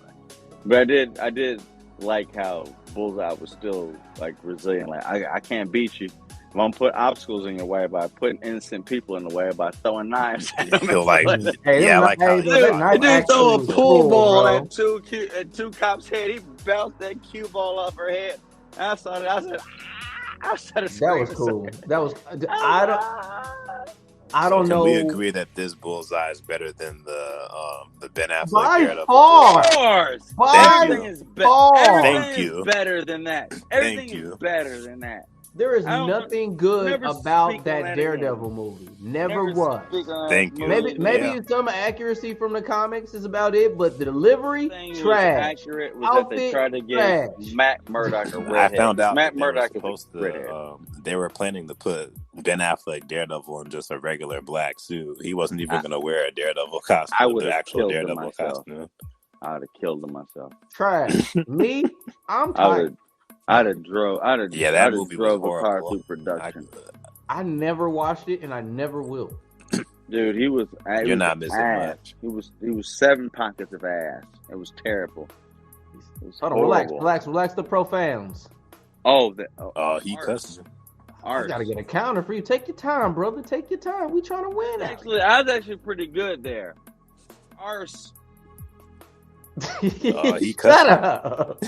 But I did like how Bullseye was still like resilient. Like I can't beat you. If I'm put obstacles in your way by putting innocent people in the way by throwing knives at them. The dude throw a pool ball at two cops' head. He bounced that cue ball off her head. I saw it. I started screaming. That was cool. That was. I So don't can know. we agree that this Bullseye is better than the Ben Affleck By Daredevil? far. Of course. By Everything is far. everything Thank is you. better than that. Everything is better than that. There is I don't- nothing good never about speak on that that Daredevil again. movie. Never Never was. speak on Thank that you. movie. Maybe Yeah. some accuracy from the comics is about it, but the delivery, Thing was trash. accurate was that they Outfit, tried to give trash. Matt Murdock a I redhead. found out Matt that they were Murdock is supposed a redhead. to. They were planning to put Ben Affleck Daredevil in just a regular black suit. He wasn't even going to wear a Daredevil costume. I would the have actual killed him Daredevil myself. costume. I would have killed him myself. Trash. Me, I'm I tired. would. I'd have drove. Yeah, that I'd have movie was drove a car horrible. through production. I never watched it, and I never will. Dude, he was. You're not missing ass. much. He was 7 pockets of ass. It was terrible. It was Hold on, horrible. relax the profounds. Oh, He Art. cussed. I gotta get a counter for you. Take your time, brother. Take your time. We trying to win. Actually, I was actually pretty good there. Arse. He Shut cussed. up.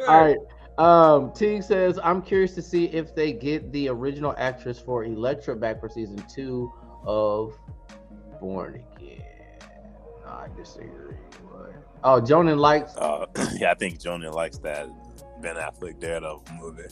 All right. Teague says, I'm curious to see if they get the original actress for Elektra back for season 2 of Born Again. No, I disagree. Oh, Jonan likes. Yeah, I think Jonan likes that Ben Affleck Daredevil movie.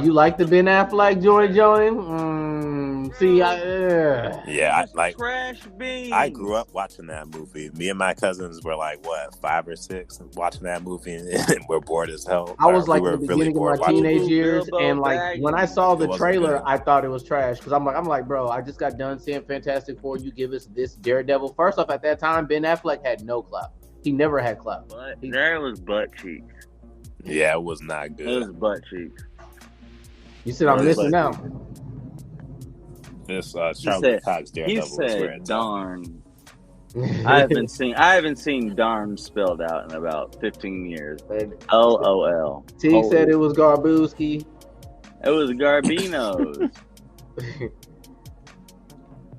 You like the Ben Affleck Jonan? See, Yeah, I trash beans. I grew up watching that movie. Me and my cousins were like, 5 or 6 watching that movie, and we're bored as hell. I was like we in were the beginning bored of my watching it. teenage years, Bilbo and like Baggins. when I saw It the wasn't trailer, good. I thought it was trash because I'm like, bro, I just got done seeing Fantastic Four. You give us this Daredevil. First off, at that time, Ben Affleck had no clout. He never had clout. But there was butt cheeks. Yeah, it was not It good. was butt cheeks. You said I'm missing out. This Charlie Cox He Daredevil was where said, it's "Darn." I haven't seen darn spelled out in about 15 years. LOL. T said it was Garbooski. It was Garbinos.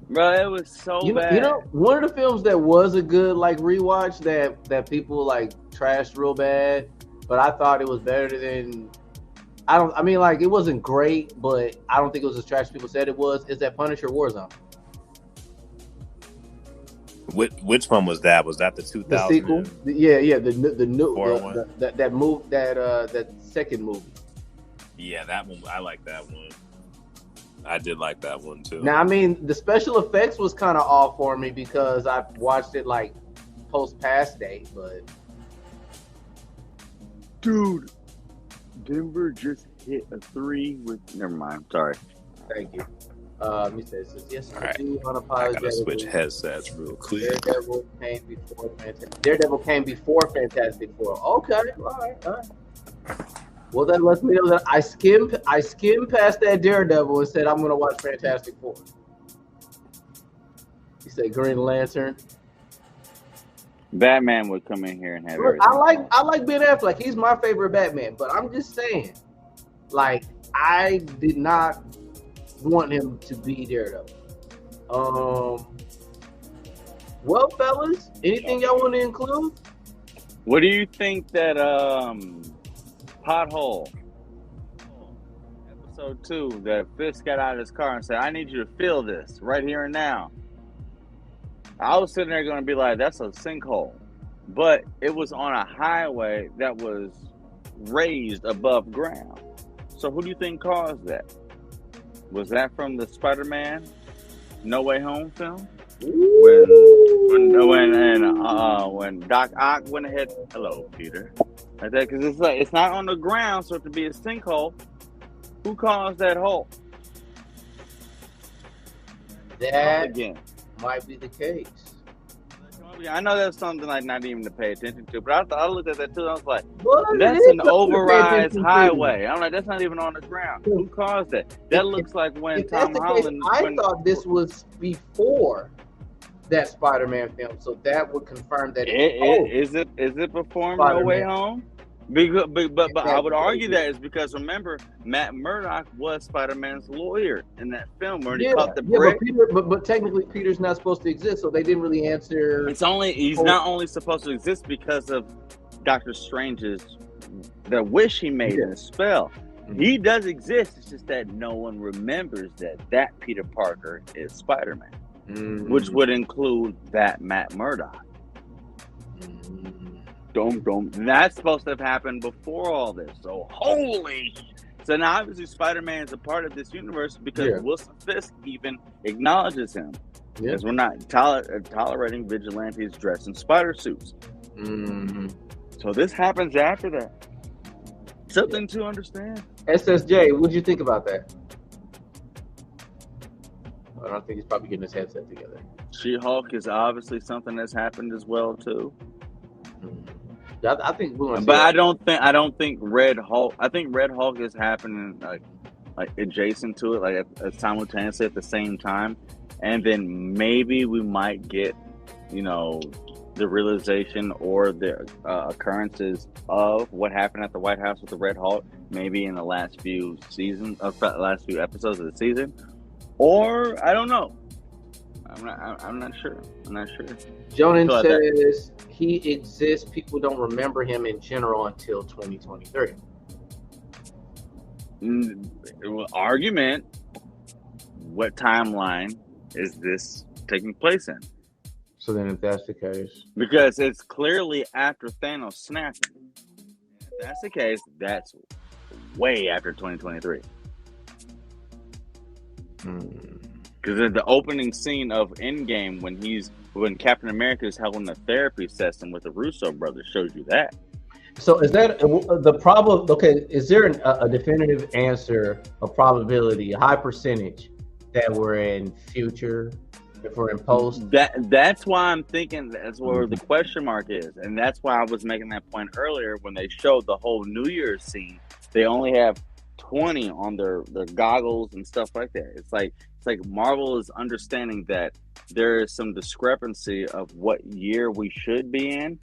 Bro, it was so bad. You know, one of the films that was a good like rewatch that people like trashed real bad, but I thought it was better than. I mean, like it wasn't great, but I don't think it was as trash as people said it was. Is that Punisher Warzone? Which one was that? Was that the 2000? The sequel? Yeah, the new one? that second movie. Yeah, that one. I like that one. I did like that one too. Now, I mean, the special effects was kind of off for me because I watched it like post pass date, but Dude, Denver just hit a 3 with. Never mind. Sorry. thank you. He says, yes, All right. I do I gotta unapologetically. switch headsets real quick. Daredevil came before Fantastic Four. Okay, all right. Well, that lets me know that I skimmed past that Daredevil and said I'm gonna watch Fantastic Four. He said Green Lantern. Batman would come in here and have Look, everything. I like Ben Affleck. He's my favorite Batman, but I'm just saying, like, I did not want him to be Daredevil. Well, fellas, anything y'all want to include? What do you think that pothole episode 2 that Fisk got out of his car and said, "I need you to feel this right here and now"? I was sitting there going to be like, "That's a sinkhole," but it was on a highway that was raised above ground. So who do you think caused that? Was that from the Spider-Man No Way Home film? When Doc Ock went ahead, hello Peter, like that, because it's not on the ground, so to be a sinkhole, who caused that hole? That Again, might be the case. I know that's something like not even to pay attention to, but I looked at that too. And I was like, Well, that's it is an something to pay overrized attention to. highway. I'm like, that's not even on the ground. Who caused that? That looks like when If that's Tom the case, Holland. I thought this was before that Spider-Man film, so that would confirm that Is it before No Way Spider-Man. Home? But I would argue that is because remember Matt Murdock was Spider-Man's lawyer in that film where he caught the brick. but technically Peter's not supposed to exist, so they didn't really answer. He's not only supposed to exist because of Doctor Strange's the wish he made in the spell. He does exist. It's just that no one remembers that Peter Parker is Spider-Man, which would include that Matt Murdock. That's supposed to have happened before all this. So holy. So now obviously Spider-Man is a part of this universe because Wilson Fisk even acknowledges him. Because we're not tolerating vigilantes dressed in spider suits. So this happens after that. Something to understand. SSJ, what'd you think about that? I don't think he's probably getting his headset together. She-Hulk is obviously something that's happened as well too. I think we're gonna see but that. I don't think Red Hulk. I think Red Hulk is happening like adjacent to it, like simultaneously at the same time, and then maybe we might get, the realization or the occurrences of what happened at the White House with the Red Hulk, maybe in the last few episodes of the season, or I don't know. I'm not sure. Jonan says he exists. People don't remember him in general until 2023. Argument. What timeline is this taking place in? So then, if that's the case, because it's clearly after Thanos snapping. If that's the case, that's way after 2023. Because in the opening scene of Endgame, when Captain America is held in a therapy session with the Russo brothers, shows you that. So is that the problem? Okay, is there a definitive answer, a probability, a high percentage that we're in future, if we're in post? That's why I'm thinking that's where the question mark is, and that's why I was making that point earlier when they showed the whole New Year's scene. They only have 20 on their goggles and stuff like that. It's like Marvel is understanding that there is some discrepancy of what year we should be in,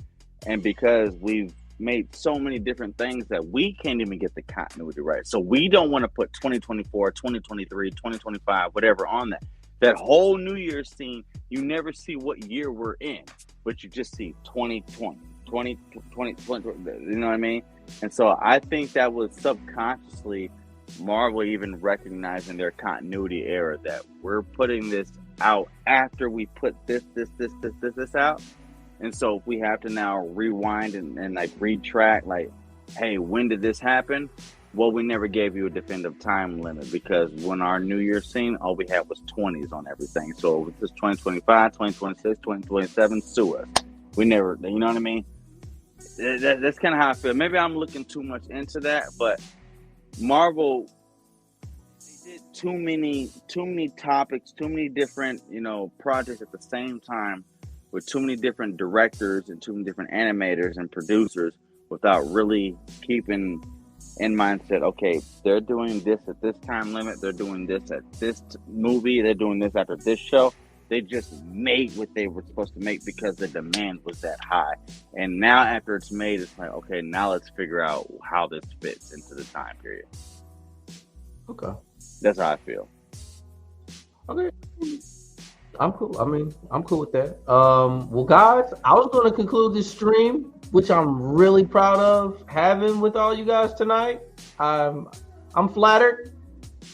and because we've made so many different things that we can't even get the continuity right. So we don't want to put 2024, 2023, 2025, whatever on that. That whole New Year's scene, you never see what year we're in, but you just see 2020, 2020, you know what I mean? And so I think that was subconsciously Marvel even recognizing their continuity error, that we're putting this out after we put this out. And so if we have to now rewind and like retrack, like, hey, when did this happen? Well, we never gave you a definitive time limit because when our New Year's scene, all we had was 20s on everything. So if it's 2025, 2026, 2027, sue us. We never, you know what I mean? That's kind of how I feel. Maybe I'm looking too much into that, but Marvel, they did too many topics, too many different, projects at the same time with too many different directors and too many different animators and producers without really keeping in mindset, okay, they're doing this at this time limit, they're doing this at this movie, they're doing this after this show. They just made what they were supposed to make because the demand was that high. And now after it's made, it's like, okay, now let's figure out how this fits into the time period. Okay. That's how I feel. Okay. I'm cool. I'm cool with that. Well, guys, I was going to conclude this stream, which I'm really proud of having with all you guys tonight. I'm flattered.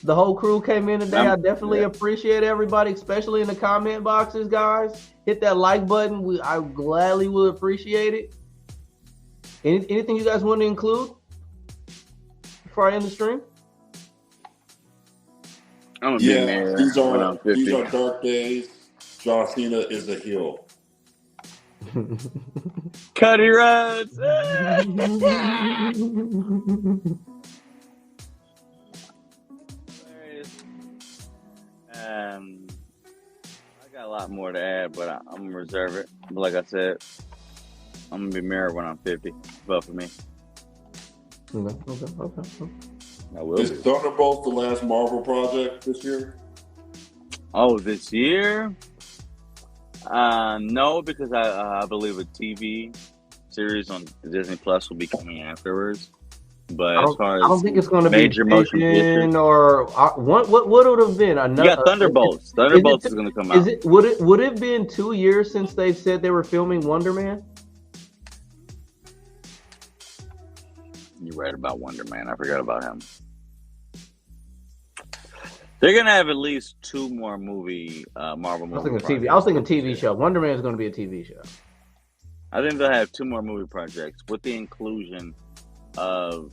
The whole crew came in today. I definitely appreciate everybody, especially in the comment boxes, guys. Hit that like button. I gladly will appreciate it. Anything you guys want to include before I end the stream? I'm gonna be married when I'm 50. These are dark days. John Cena is a heel. Cuddy Rhodes. I got a lot more to add, but I'm gonna reserve it. But like I said, I'm gonna be married when I'm 50. Vote for me. Okay. I will. Is Thunderbolt the last Marvel project this year? Oh, this year? No, because I believe a TV series on Disney Plus will be coming afterwards. But as far as I don't think it's going to be major motion pictures, or what would have been another. Yeah, Thunderbolts. Thunderbolts is going to come out. Would it been 2 years since they've said they were filming Wonder Man? You're right about Wonder Man. I forgot about him. They're gonna have at least 2 more Marvel movie. I was thinking TV show. Wonder Man is going to be a TV show. I think they'll have 2 more movie projects with the inclusion of.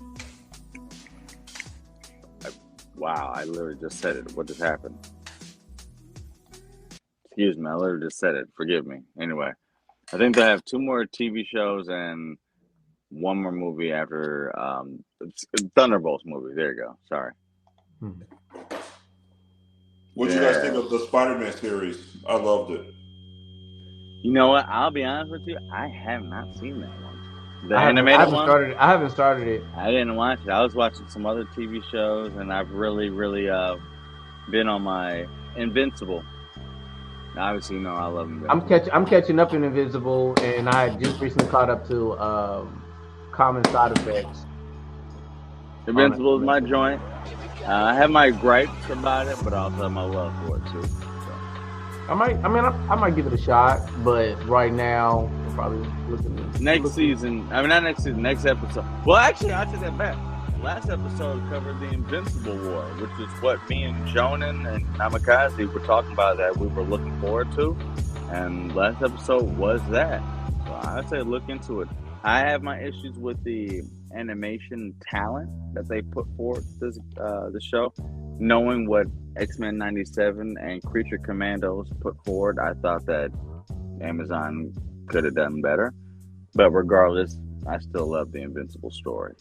Wow, I literally just said it. What just happened? Excuse me, I literally just said it. Forgive me. Anyway, I think they'll have 2 more TV shows and 1 more movie after Thunderbolts movie. There you go. Sorry. What you guys think of the Spider-Man series? I loved it. You know what? I'll be honest with you. I have not seen that one. I haven't started it. I didn't watch it. I was watching some other TV shows, and I've really, really been on my Invincible. Obviously, you know I love Invincible. I'm catching up in Invincible, and I just recently caught up to Common Side Effects. Invincible is my joint. I have my gripes about it, but I also have my love for it too. So. I might give it a shot, but right now I'm probably looking at next episode. Well, actually, I take that back. Last episode covered the Invincible War, which is what me and Jonan and Namikaze were talking about that we were looking forward to. And last episode was that. So I'd say look into it. I have my issues with the animation talent that they put forth the show. Knowing what X-Men 97 and Creature Commandos put forward, I thought that Amazon could have done better. But regardless, I still love the Invincible story.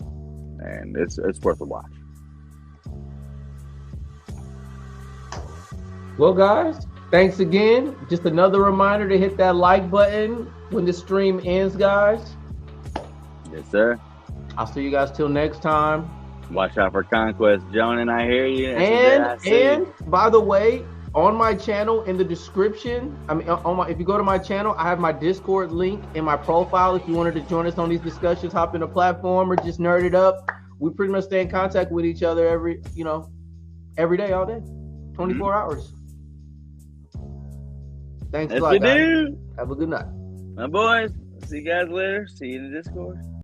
And it's worth a watch. Well, guys, thanks again. Just another reminder to hit that like button when the stream ends, guys. Yes, sir. I'll see you guys till next time. Watch out for Conquest. Jonan, I hear you. And by the way, on my channel in the description, if you go to my channel, I have my Discord link in my profile. If you wanted to join us on these discussions, hop in the platform or just nerd it up. We pretty much stay in contact with each other every day, all day, 24 hours. Thanks a lot, guys. Have a good night. My boys. See you guys later. See you in the Discord.